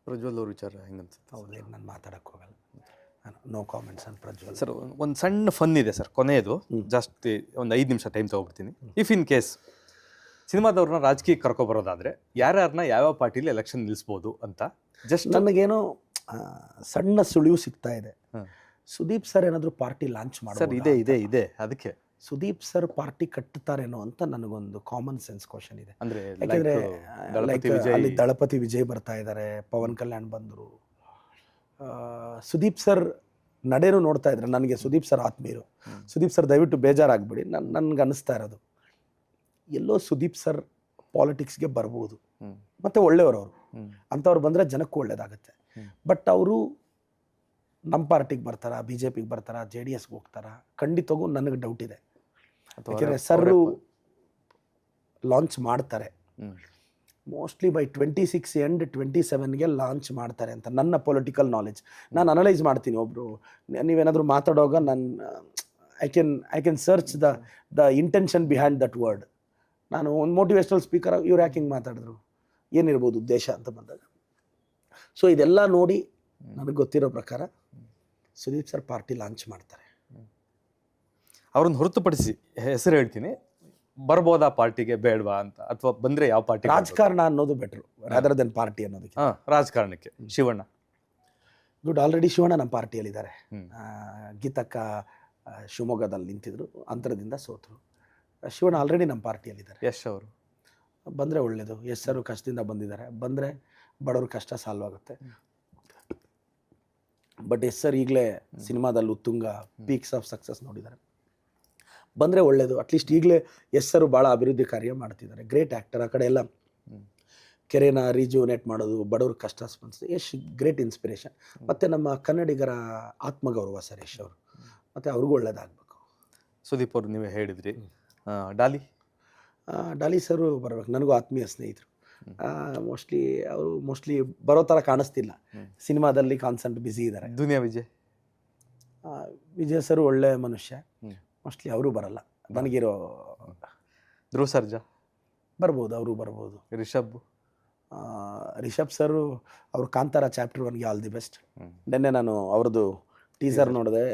ಪ್ರಜ್ವಲ್ ಅವ್ರ ವಿಚಾರ ಹೆಂಗನ್ಸುತ್ತೆ? ಹೌದೇನು, ನಾನು ಮಾತಾಡೋಕ್ಕೆ ಹೋಗಲ್ಲ, no comments on Prajwal. Sir, ಒಂದು ಸಣ್ಣ ಫನ್ ಇದೆ ಸರ್, ಕೊನೆಯದು. ಜಾಸ್ತಿ ಒಂದು 5 ನಿಮಿಷ ಟೈಮ್ ತೊಗೊಬಿಡ್ತೀನಿ. ಇಫ್ ಇನ್ ಕೇಸ್ ಸಿನಿಮಾದವ್ರನ್ನ ರಾಜಕೀಯಕ್ಕೆ ಕರ್ಕೊಬರೋದಾದರೆ ಯಾರ್ಯಾರನ್ನ ಯಾವ್ಯಾವ ಪಾರ್ಟಿಲಿ ಎಲೆಕ್ಷನ್ ನಿಲ್ಲಿಸ್ಬೋದು ಅಂತ ಜಸ್ಟ್ ನನಗೇನೋ ಸಣ್ಣ ಸುಳಿವು ಸಿಗ್ತಾ ಇದೆ. ಸುದೀಪ್ ಸರ್ ಏನಾದರೂ ಪಾರ್ಟಿ ಲಾಂಚ್ ಸರ್, ಮಾಡ್ತಾರೆ? ಇದೆ ಅದಕ್ಕೆ ಸುದೀಪ್ ಸರ್ ಪಾರ್ಟಿ ಕಟ್ಟುತ್ತಾರೇನೋ ಅಂತ ನನಗೊಂದು ಕಾಮನ್ ಸೆನ್ಸ್ ಕ್ವಶನ್ ಇದೆ. ಅಂದರೆ ಯಾಕೆಂದರೆ ದಳಪತಿ ಲೈಕ್ ವಿಜಯ್, ಅಲ್ಲಿ ದಳಪತಿ ವಿಜಯ್ ಬರ್ತಾ ಇದ್ದಾರೆ, ಪವನ್ ಕಲ್ಯಾಣ್ ಬಂದರು, ಸುದೀಪ್ ಸರ್ ನಡೆನೂ ನೋಡ್ತಾ ಇದ್ದಾರೆ. ನನಗೆ ಸುದೀಪ್ ಸರ್ ಆತ್ಮೀಯರು. ಸುದೀಪ್ ಸರ್ ದಯವಿಟ್ಟು ಬೇಜಾರಾಗ್ಬಿಡಿ, ನನ್ಗೆ ಅನ್ನಿಸ್ತಾ ಇರೋದು ಎಲ್ಲೋ ಸುದೀಪ್ ಸರ್ ಪಾಲಿಟಿಕ್ಸ್ಗೆ ಬರ್ಬೋದು, ಮತ್ತು ಒಳ್ಳೆಯವರು ಅವರು, ಅಂಥವ್ರು ಬಂದರೆ ಜನಕ್ಕೂ ಒಳ್ಳೇದಾಗುತ್ತೆ. ಬಟ್ ಅವರು ನಮ್ಮ ಪಾರ್ಟಿಗೆ ಬರ್ತಾರಾ, BJPಗೆ ಬರ್ತಾರಾ, JDSಗೆ ಹೋಗ್ತಾರಾ? ಖಂಡಿತವಾಗೂ ನನಗೆ ಡೌಟ್ ಇದೆ. ಯಾಕೆಂದರೆ ಸರ್ರು ಲಾಂಚ್ ಮಾಡ್ತಾರೆ, ಮೋಸ್ಟ್ಲಿ ಬೈ 26 ಎಂಡ್ 27ಗೆ ಲಾಂಚ್ ಮಾಡ್ತಾರೆ ಅಂತ ನನ್ನ ಪೊಲಿಟಿಕಲ್ ನಾಲೆಜ್. ನಾನು ಅನಲೈಸ್ ಮಾಡ್ತೀನಿ. ಒಬ್ಬರು ನೀವೇನಾದರೂ ಮಾತಾಡುವಾಗ I can search the intention behind that word. ನಾನು ಒಂದು ಮೋಟಿವೇಶ್ನಲ್ ಸ್ಪೀಕರ್, ಇವ್ರು ಯಾಕೆ ಹಿಂಗೆ ಮಾತಾಡಿದ್ರು, ಏನಿರ್ಬೋದು ಉದ್ದೇಶ ಅಂತ ಬಂದಾಗ. ಸೊ ಇದೆಲ್ಲ ನೋಡಿ ನನಗೆ ಗೊತ್ತಿರೋ ಪ್ರಕಾರ ಸುದೀಪ್ ಸರ್ ಪಾರ್ಟಿ ಲಾಂಚ್ ಮಾಡ್ತಾರೆ. ಅವ್ರನ್ನ ಹೊರತುಪಡಿಸಿ ಹೆಸರು ಹೇಳ್ತೀನಿ, ಬರ್ಬೋದಾ ಪಾರ್ಟಿಗೆ, ಬೇಡವಾ ಅಂತ, ಅಥವಾ ಬಂದರೆ ಯಾವ ಪಾರ್ಟಿ? ರಾಜಕಾರಣ ಅನ್ನೋದು ಬೆಟ್ರು ರಾದರ್ ದೆನ್ ಪಾರ್ಟಿ ಅನ್ನೋದಕ್ಕೆ. ರಾಜಕಾರಣಕ್ಕೆ ಶಿವಣ್ಣ ಗುಡ್. ಆಲ್ರೆಡಿ ಶಿವಣ್ಣ ನಮ್ಮ ಪಾರ್ಟಿಯಲ್ಲಿದ್ದಾರೆ. ಗೀತಕ್ಕ ಶಿವಮೊಗ್ಗದಲ್ಲಿ ನಿಂತಿದ್ರು, ಅಂತರದಿಂದ ಸೋತರು. ಶಿವಣ್ಣ ಆಲ್ರೆಡಿ ನಮ್ಮ ಪಾರ್ಟಿಯಲ್ಲಿದ್ದಾರೆ. ಯಶ್ ಅವರು ಬಂದರೆ ಒಳ್ಳೆಯದು. ಯಶ್ ಸರ್ ಕಷ್ಟದಿಂದ ಬಂದಿದ್ದಾರೆ, ಬಂದರೆ ಬಡವ್ರ ಕಷ್ಟ ಸಾಲ್ವ್ ಆಗುತ್ತೆ. ಬಟ್ ಯಶ್ ಸರ್ ಈಗಲೇ ಸಿನಿಮಾದಲ್ಲಿ ಉತ್ತುಂಗ ಪೀಕ್ಸ್ ಆಫ್ ಸಕ್ಸಸ್ ನೋಡಿದ್ದಾರೆ, ಬಂದರೆ ಒಳ್ಳೆಯದು. ಅಟ್ಲೀಸ್ಟ್ ಈಗಲೇ ಯಶ್ ಸರ್ ಭಾಳ ಅಭಿವೃದ್ಧಿ ಕಾರ್ಯ ಮಾಡ್ತಿದ್ದಾರೆ. Great actor. ಆ ಕಡೆ ಎಲ್ಲ ಕೆರೆನ ರಿಜ್ಯೂನೇಟ್ ಮಾಡೋದು, ಬಡವ್ರ ಕಷ್ಟ ಸ್ಪಂದಿಸೋದು. Yash great inspiration. ಮತ್ತು ನಮ್ಮ ಕನ್ನಡಿಗರ ಆತ್ಮಗೌರವ ಸರ್ ಯಶ್ ಅವರು, ಮತ್ತು ಅವ್ರಿಗೂ ಒಳ್ಳೇದಾಗಬೇಕು. ಸುದೀಪ್ ಅವರು ನೀವೇ ಹೇಳಿದ್ರಿ. ಡಾಲಿ ಸರು ಬರಬೇಕು, ನನಗೂ ಆತ್ಮೀಯ ಸ್ನೇಹಿತರು. ಮೋಸ್ಟ್ಲಿ ಬರೋ ಥರ ಕಾಣಿಸ್ತಿಲ್ಲ, ಸಿನಿಮಾದಲ್ಲಿ ಕಾನ್ಸಂಟ್ ಬ್ಯುಸಿ ಇದ್ದಾರೆ. ದುನಿಯಾ ವಿಜಯ್ ಸರ್ ಒಳ್ಳೆ ಮನುಷ್ಯ, ಮೋಸ್ಟ್ಲಿ ಅವರು ಬರಲ್ಲ. ನನಗಿರೋ ಧ್ರುವ ಸರ್ಜಾ, ಬರ್ಬೋದು, ಅವರು ಬರ್ಬೋದು. ರಿಷಬ್, ರಿಷಬ್ ಸರ್ ಅವರು ಕಾಂತಾರ ಚಾಪ್ಟರ್ 1ಗೆ ಆಲ್ ದಿ ಬೆಸ್ಟ್. ನಿನ್ನೆ ನಾನು ಅವ್ರದ್ದು ಟೀಸರ್ ನೋಡಿದೆ,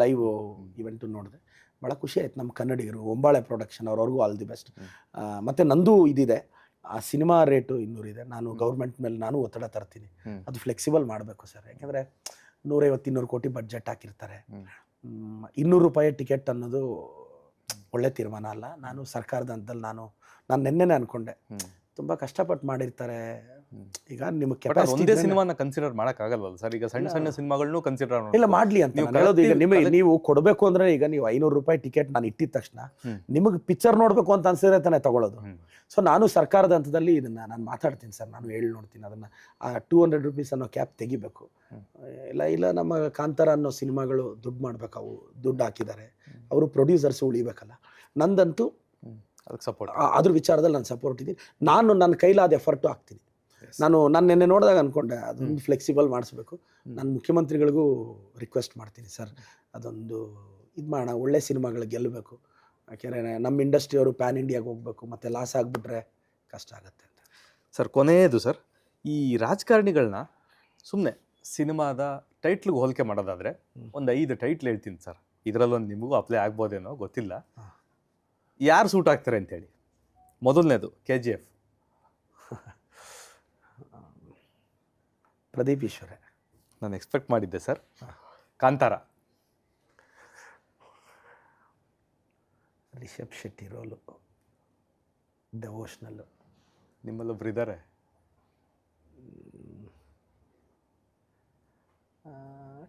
ಲೈವ್ ಇವೆಂಟು ನೋಡಿದೆ, ಭಾಳ ಖುಷಿ ಆಯ್ತು. ನಮ್ಮ ಕನ್ನಡಿಗರು ಒಂಬಾಳೆ ಪ್ರೊಡಕ್ಷನ್ ಅವ್ರಿಗೂ ಆಲ್ ದಿ ಬೆಸ್ಟ್. ಮತ್ತು ನಂದು ಇದಿದೆ, ಆ ಸಿನಿಮಾ ರೇಟು 200 ಇದೆ. ನಾನು ಗೌರ್ಮೆಂಟ್ ಮೇಲೆ ನಾನು ಒತ್ತಡ ತರ್ತೀನಿ, ಅದು ಫ್ಲೆಕ್ಸಿಬಲ್ ಮಾಡಬೇಕು ಸರ್. ಯಾಕೆಂದರೆ 150-200 ಕೋಟಿ ಬಡ್ಜೆಟ್ ಹಾಕಿರ್ತಾರೆ. 200 ರೂಪಾಯಿ ಟಿಕೆಟ್ ಅನ್ನೋದು ಒಳ್ಳೆ ತೀರ್ಮಾನ ಅಲ್ಲ. ನಾನು ಸರ್ಕಾರದ ಹಂತದಲ್ಲಿ ನಾನು ನೆನ್ನೆನೇ ಅನ್ಕೊಂಡೆ, ತುಂಬ ಕಷ್ಟಪಟ್ಟು ಮಾಡಿರ್ತಾರೆ. ಈಗ ನಿಮಗೆ ಕೆಪಾಸಿಟಿ ಒಂದೇ ಸಿನಿಮಾನ ಕನ್ಸಿಡರ್ ಮಾಡೋಕ್ಕಾಗಲ್ವಲ್ಲ ಸರ್? ಈಗ ಸಣ್ಣ ಸಣ್ಣ ಸಿನಿಮಾಗಳನ್ನೂ ಕನ್ಸಿಡರ್ ಇಲ್ಲ ಮಾಡಲಿ ಅಂತ ನಾನು ಹೇಳೋದು. ಈಗ ನಿಮಗೆ ನೀವು ಕೊಡಬೇಕು ಅಂದರೆ, ಈಗ ನೀವು 500 ರೂಪಾಯಿ ಟಿಕೆಟ್ ನಾನು ಇಟ್ಟಿದ ತಕ್ಷಣ ನಿಮಗೆ ಪಿಕ್ಚರ್ ನೋಡಬೇಕು ಅಂತ ಅನ್ಸಿದ್ರೆ ತಾನೇ ತಗೊಳ್ಳೋದು. ಸೊ ನಾನು ಸರ್ಕಾರದ ಹಂತದಲ್ಲಿ ಇದನ್ನು ನಾನು ಮಾತಾಡ್ತೀನಿ ಸರ್, ನಾನು ಹೇಳಿ ನೋಡ್ತೀನಿ ಅದನ್ನು. ಆ 200 ರೂಪೀಸ್ ಅನ್ನೋ ಕ್ಯಾಪ್ ತೆಗಿಬೇಕು. ಇಲ್ಲ ನಮ್ಮ ಕಾಂತಾರ ಅನ್ನೋ ಸಿನಿಮಾಗಳು ದುಡ್ಡು ಮಾಡ್ಬೇಕು, ಅವು ದುಡ್ಡು ಹಾಕಿದ್ದಾರೆ, ಅವರು ಪ್ರೊಡ್ಯೂಸರ್ಸ್ ಉಳಿಬೇಕಲ್ಲ. ನಂದಂತೂ ಅದಕ್ಕೆ ಸಪೋರ್ಟ್, ಅದ್ರ ವಿಚಾರದಲ್ಲಿ ನಾನು ಸಪೋರ್ಟ್ ಇದ್ದೀನಿ. ನಾನು ನನ್ನ ಕೈಲಾದ ಎಫರ್ಟು ಹಾಕ್ತೀನಿ. ನಾನು ನಿನ್ನೆ ನೋಡಿದಾಗ ಅಂದ್ಕೊಂಡೆ ಅದೊಂದು ಫ್ಲೆಕ್ಸಿಬಲ್ ಮಾಡಿಸ್ಬೇಕು. ನಾನು ಮುಖ್ಯಮಂತ್ರಿಗಳಿಗೂ ರಿಕ್ವೆಸ್ಟ್ ಮಾಡ್ತೀನಿ ಸರ್, ಅದೊಂದು ಇದು ಮಾಡೋಣ, ಒಳ್ಳೆ ಸಿನಿಮಾಗಳು ಗೆಲ್ಲಬೇಕು. ಯಾಕೆಂದರೆ ನಮ್ಮ ಇಂಡಸ್ಟ್ರಿಯವರು ಪ್ಯಾನ್ ಇಂಡಿಯಾಗೆ ಹೋಗಬೇಕು, ಮತ್ತು ಲಾಸ್ ಆಗಿಬಿಟ್ರೆ ಕಷ್ಟ ಆಗುತ್ತೆ ಅಂತ. ಸರ್ ಕೊನೆಯದು ಸರ್, ಈ ರಾಜಕಾರಣಿಗಳನ್ನ ಸುಮ್ಮನೆ ಸಿನಿಮಾದ ಟೈಟ್ಲಿಗೆ ಹೋಲಿಕೆ ಮಾಡೋದಾದರೆ ಒಂದು 5 ಟೈಟ್ಲ್ ಹೇಳ್ತೀನಿ ಸರ್, ಇದರಲ್ಲೊಂದು ನಿಮಗೂ ಅಪ್ಲೈ ಆಗ್ಬೋದೇನೋ ಗೊತ್ತಿಲ್ಲ. ಯಾರು ಸೂಟ್ ಆಗ್ತಾರೆ ಅಂತೇಳಿ. ಮೊದಲನೇದು KGF, ಪ್ರದೀಪ್ ಈಶ್ವರ. ನಾನು ಎಕ್ಸ್ಪೆಕ್ಟ್ ಮಾಡಿದ್ದೆ ಸರ್. ಕಾಂತಾರ, ರಿಷಬ್ ಶೆಟ್ಟಿ ರೋಲು, ಡೆವೋಷ್ನಲ್ಲು. ನಿಮ್ಮಲ್ಲೊಬ್ರು ಇದ್ದಾರೆ,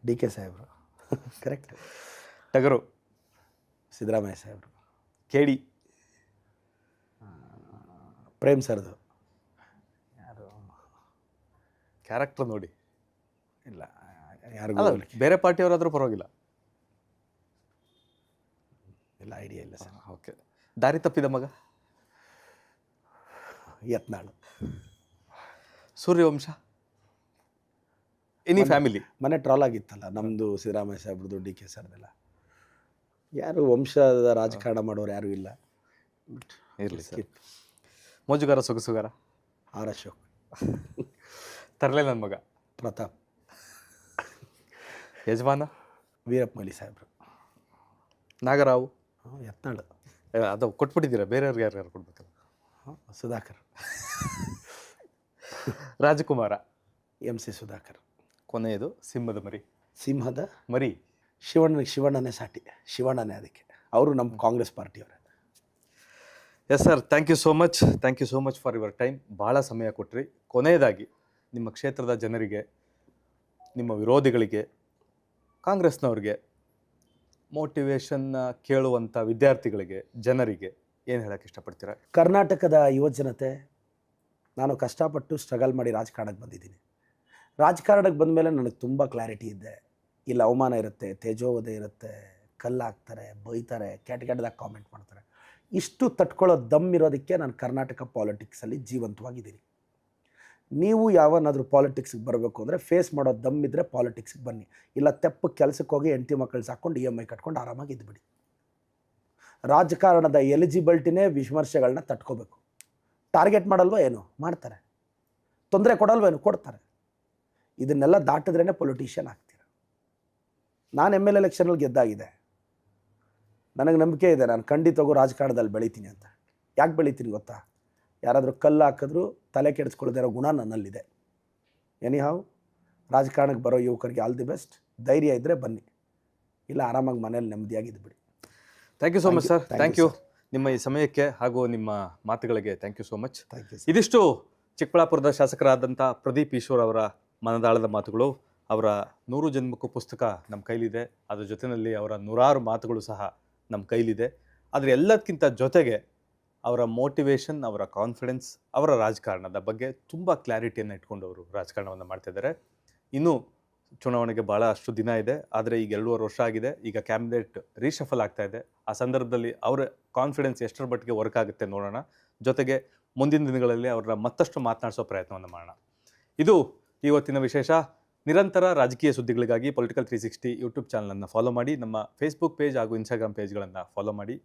DK ಸಾಹೇಬರು. ಕರೆಕ್ಟ್. ಟಗರು, ಸಿದ್ದರಾಮಯ್ಯ ಸಾಹೇಬರು. KD, ಪ್ರೇಮ್ ಸರ್ದು. ಯಾರು ಕ್ಯಾರೆಕ್ಟರ್ ನೋಡಿ, ಇಲ್ಲ ಯಾರಿಗೂ ಬೇರೆ ಪಾರ್ಟಿಯವರಾದರೂ ಪರವಾಗಿಲ್ಲ, ಇಲ್ಲ ಐಡಿಯಾ ಇಲ್ಲ ಸರ್. ಓಕೆ. ದಾರಿ ತಪ್ಪಿದ ಮಗ, ಯತ್ನಾಳ್. ಸೂರ್ಯವಂಶ, ಎನಿ ಫ್ಯಾಮಿಲಿ. ಮನೆ ಟ್ರಾಲ್ ಆಗಿತ್ತಲ್ಲ ನಮ್ಮದು, ಸಿದ್ದರಾಮಯ್ಯ ಸಾಹೇಬ್ರದ್ದು, DK ಸರ್ದೆಲ್ಲ. ಯಾರು ವಂಶದ ರಾಜಕಾರಣ ಮಾಡೋರು ಯಾರೂ ಇಲ್ಲ. ಇರಲಿ ಸರ್. ಮೋಜುಗಾರ ಸೊಗಸುಗಾರ, R ಅಶೋಕ್. ತರಲೆ ನನ್ನ ಮಗ, ಪ್ರತಾಪ್. ಯಜಮಾನ, ವೀರಪ್ಪ ಮೊಯ್ಲಿ ಸಾಹೇಬ್ರು. ನಾಗರಾವು, ಯತ್ನಾಳ್. ಅದು ಕೊಟ್ಬಿಟ್ಟಿದ್ದೀರಾ, ಬೇರೆಯವ್ರಿಗೆ ಯಾರು ಕೊಡ್ಬೇಕಲ್ಲ. ಸುಧಾಕರ್. ರಾಜಕುಮಾರ, MC ಸುಧಾಕರ್. ಕೊನೆಯದು ಸಿಂಹದ ಮರಿ. ಸಿಂಹದ ಮರಿ ಶಿವಣ್ಣನೇ ಸಾಟಿ, ಶಿವಣ್ಣನೇ ಅದಕ್ಕೆ. ಅವರು ನಮ್ಮ ಕಾಂಗ್ರೆಸ್ ಪಾರ್ಟಿಯವರೇ. Yes sir, thank you so much for your time. ಭಾಳ ಸಮಯ ಕೊಟ್ರಿ. ಕೊನೆಯದಾಗಿ ನಿಮ್ಮ ಕ್ಷೇತ್ರದ ಜನರಿಗೆ, ನಿಮ್ಮ ವಿರೋಧಿಗಳಿಗೆ, ಕಾಂಗ್ರೆಸ್ನವ್ರಿಗೆ, ಮೋಟಿವೇಶನ್ನ ಕೇಳುವಂಥ ವಿದ್ಯಾರ್ಥಿಗಳಿಗೆ, ಜನರಿಗೆ ಏನು ಹೇಳೋಕ್ಕೆ ಇಷ್ಟಪಡ್ತೀರಾ? ಕರ್ನಾಟಕದ ಯುವಜನತೆ, ನಾನು ಕಷ್ಟಪಟ್ಟು ಸ್ಟ್ರಗಲ್ ಮಾಡಿ ರಾಜಕಾರಣಕ್ಕೆ ಬಂದಿದ್ದೀನಿ. ರಾಜಕಾರಣಕ್ಕೆ ಬಂದ ಮೇಲೆ ನನಗೆ ತುಂಬ ಕ್ಲಾರಿಟಿ ಇದೆ. ಇಲ್ಲಿ ಅವಮಾನ ಇರುತ್ತೆ, ತೇಜೋವಧೆ ಇರುತ್ತೆ, ಕಲ್ಲಾಕ್ತಾರೆ, ಬೈತಾರೆ, ಕೆಟ್ಟದಾಗ ಕಾಮೆಂಟ್ ಮಾಡ್ತಾರೆ. ಇಷ್ಟು ತಟ್ಕೊಳ್ಳೋ ದಮ್ ಇರೋದಕ್ಕೆ ನಾನು ಕರ್ನಾಟಕ ಪಾಲಿಟಿಕ್ಸಲ್ಲಿ ಜೀವಂತವಾಗಿದ್ದೀನಿ. ನೀವು ಯಾವನಾದರೂ ಪಾಲಿಟಿಕ್ಸ್ಗೆ ಬರಬೇಕು ಅಂದರೆ ಫೇಸ್ ಮಾಡೋ ದಮ್ ಇದ್ದರೆ ಪಾಲಿಟಿಕ್ಸ್ಗೆ ಬನ್ನಿ. ಇಲ್ಲ ತೆಪ್ಪ ಕೆಲಸಕ್ಕೆ ಹೋಗಿ ಹೆಂಡತಿ ಮಕ್ಕಳು ಸಾಕೊಂಡು EMI ಕಟ್ಕೊಂಡು ಆರಾಮಾಗಿ ಇದ್ಬಿಡಿ. ರಾಜಕಾರಣದ ಎಲಿಜಿಬಿಲಿಟಿನೇ ವಿಮರ್ಶೆಗಳನ್ನ ತಟ್ಕೋಬೇಕು. ಟಾರ್ಗೆಟ್ ಮಾಡಲ್ವ ಏನು, ಮಾಡ್ತಾರೆ. ತೊಂದರೆ ಕೊಡಲ್ವ ಏನು, ಕೊಡ್ತಾರೆ. ಇದನ್ನೆಲ್ಲ ದಾಟಿದ್ರೇ ಪೊಲಿಟಿಷಿಯನ್ ಆಗ್ತೀರ. ನಾನು ML ಎಲೆಕ್ಷನಲ್ಲಿ ಗೆದ್ದಾಗಿದೆ. ನನಗೆ ನಂಬಿಕೆ ಇದೆ, ನಾನು ಖಂಡಿತವಾಗೂ ರಾಜಕಾರಣದಲ್ಲಿ ಬೆಳಿತೀನಿ ಅಂತ. ಯಾಕೆ ಬೆಳಿತೀನಿ ಗೊತ್ತಾ? ಯಾರಾದರೂ ಕಲ್ಲು ಹಾಕಿದ್ರು ತಲೆ ಕೆಡಿಸ್ಕೊಳ್ಳದೇ ಇರೋ ಗುಣ ನನ್ನಲ್ಲಿದೆ. ಎನಿಹಾವ್, ರಾಜಕಾರಣಕ್ಕೆ ಬರೋ ಯುವಕರಿಗೆ ಆಲ್ ದಿ ಬೆಸ್ಟ್. ಧೈರ್ಯ ಇದ್ದರೆ ಬನ್ನಿ, ಇಲ್ಲ ಆರಾಮಾಗಿ ಮನೇಲಿ ನೆಮ್ಮದಿಯಾಗಿದ್ದು. Thank you so much sir. Thank you ನಿಮ್ಮ ಈ ಸಮಯಕ್ಕೆ ಹಾಗೂ ನಿಮ್ಮ ಮಾತುಗಳಿಗೆ ಥ್ಯಾಂಕ್ ಯು ಸೋ ಮಚ್. ಇದಿಷ್ಟು ಚಿಕ್ಕಬಳ್ಳಾಪುರದ ಶಾಸಕರಾದಂಥ ಪ್ರದೀಪ್ ಈಶ್ವರ್ ಅವರ ಮನದಾಳದ ಮಾತುಗಳು. ಅವರ 100 ಜನ್ಮಕ್ಕೂ ಪುಸ್ತಕ ನಮ್ಮ ಕೈಲಿದೆ. ಅದರ ಜೊತೆಯಲ್ಲಿ ಅವರ 100 ಮಾತುಗಳು ಸಹ ನಮ್ಮ ಕೈಲಿದೆ. ಆದರೆ ಎಲ್ಲದಕ್ಕಿಂತ ಜೊತೆಗೆ ಅವರ ಮೋಟಿವೇಶನ್, ಅವರ ಕಾನ್ಫಿಡೆನ್ಸ್, ಅವರ ರಾಜಕಾರಣದ ಬಗ್ಗೆ ತುಂಬ ಕ್ಲಾರಿಟಿಯನ್ನು ಇಟ್ಕೊಂಡು ಅವರು ರಾಜಕಾರಣವನ್ನು ಮಾಡ್ತಿದ್ದಾರೆ. ಇನ್ನೂ ಚುನಾವಣೆಗೆ ಭಾಳ ಅಷ್ಟು ದಿನ ಇದೆ. ಆದರೆ ಈಗ 2.5 ವರ್ಷ ಆಗಿದೆ. ಈಗ ಕ್ಯಾಬಿನೆಟ್ ರೀಶಫಲ್ ಆಗ್ತಾ ಇದೆ. ಆ ಸಂದರ್ಭದಲ್ಲಿ ಅವರ ಕಾನ್ಫಿಡೆನ್ಸ್ ಎಷ್ಟರ ಮಟ್ಟಿಗೆ ವರ್ಕ್ ಆಗುತ್ತೆ ನೋಡೋಣ. ಜೊತೆಗೆ ಮುಂದಿನ ದಿನಗಳಲ್ಲಿ ಅವ್ರನ್ನ ಮತ್ತಷ್ಟು ಮಾತನಾಡಿಸೋ ಪ್ರಯತ್ನವನ್ನು ಮಾಡೋಣ. ಇದು ಇವತ್ತಿನ ವಿಶೇಷ. ನಿರಂತರ ರಾಜಕೀಯ ಸುದ್ದಿಗಳಿಗಾಗಿ ಪೊಲಿಟಿಕಲ್ 360 ಯೂಟ್ಯೂಬ್ ಚಾನಲನ್ನು ಫಾಲೋ ಮಾಡಿ. ನಮ್ಮ ಫೇಸ್ಬುಕ್ ಪೇಜ್ ಹಾಗೂ ಇನ್ಸ್ಟಾಗ್ರಾಮ್ ಪೇಜ್ಗಳನ್ನು ಫಾಲೋ ಮಾಡಿ.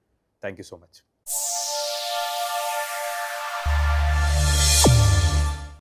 Thank you so much.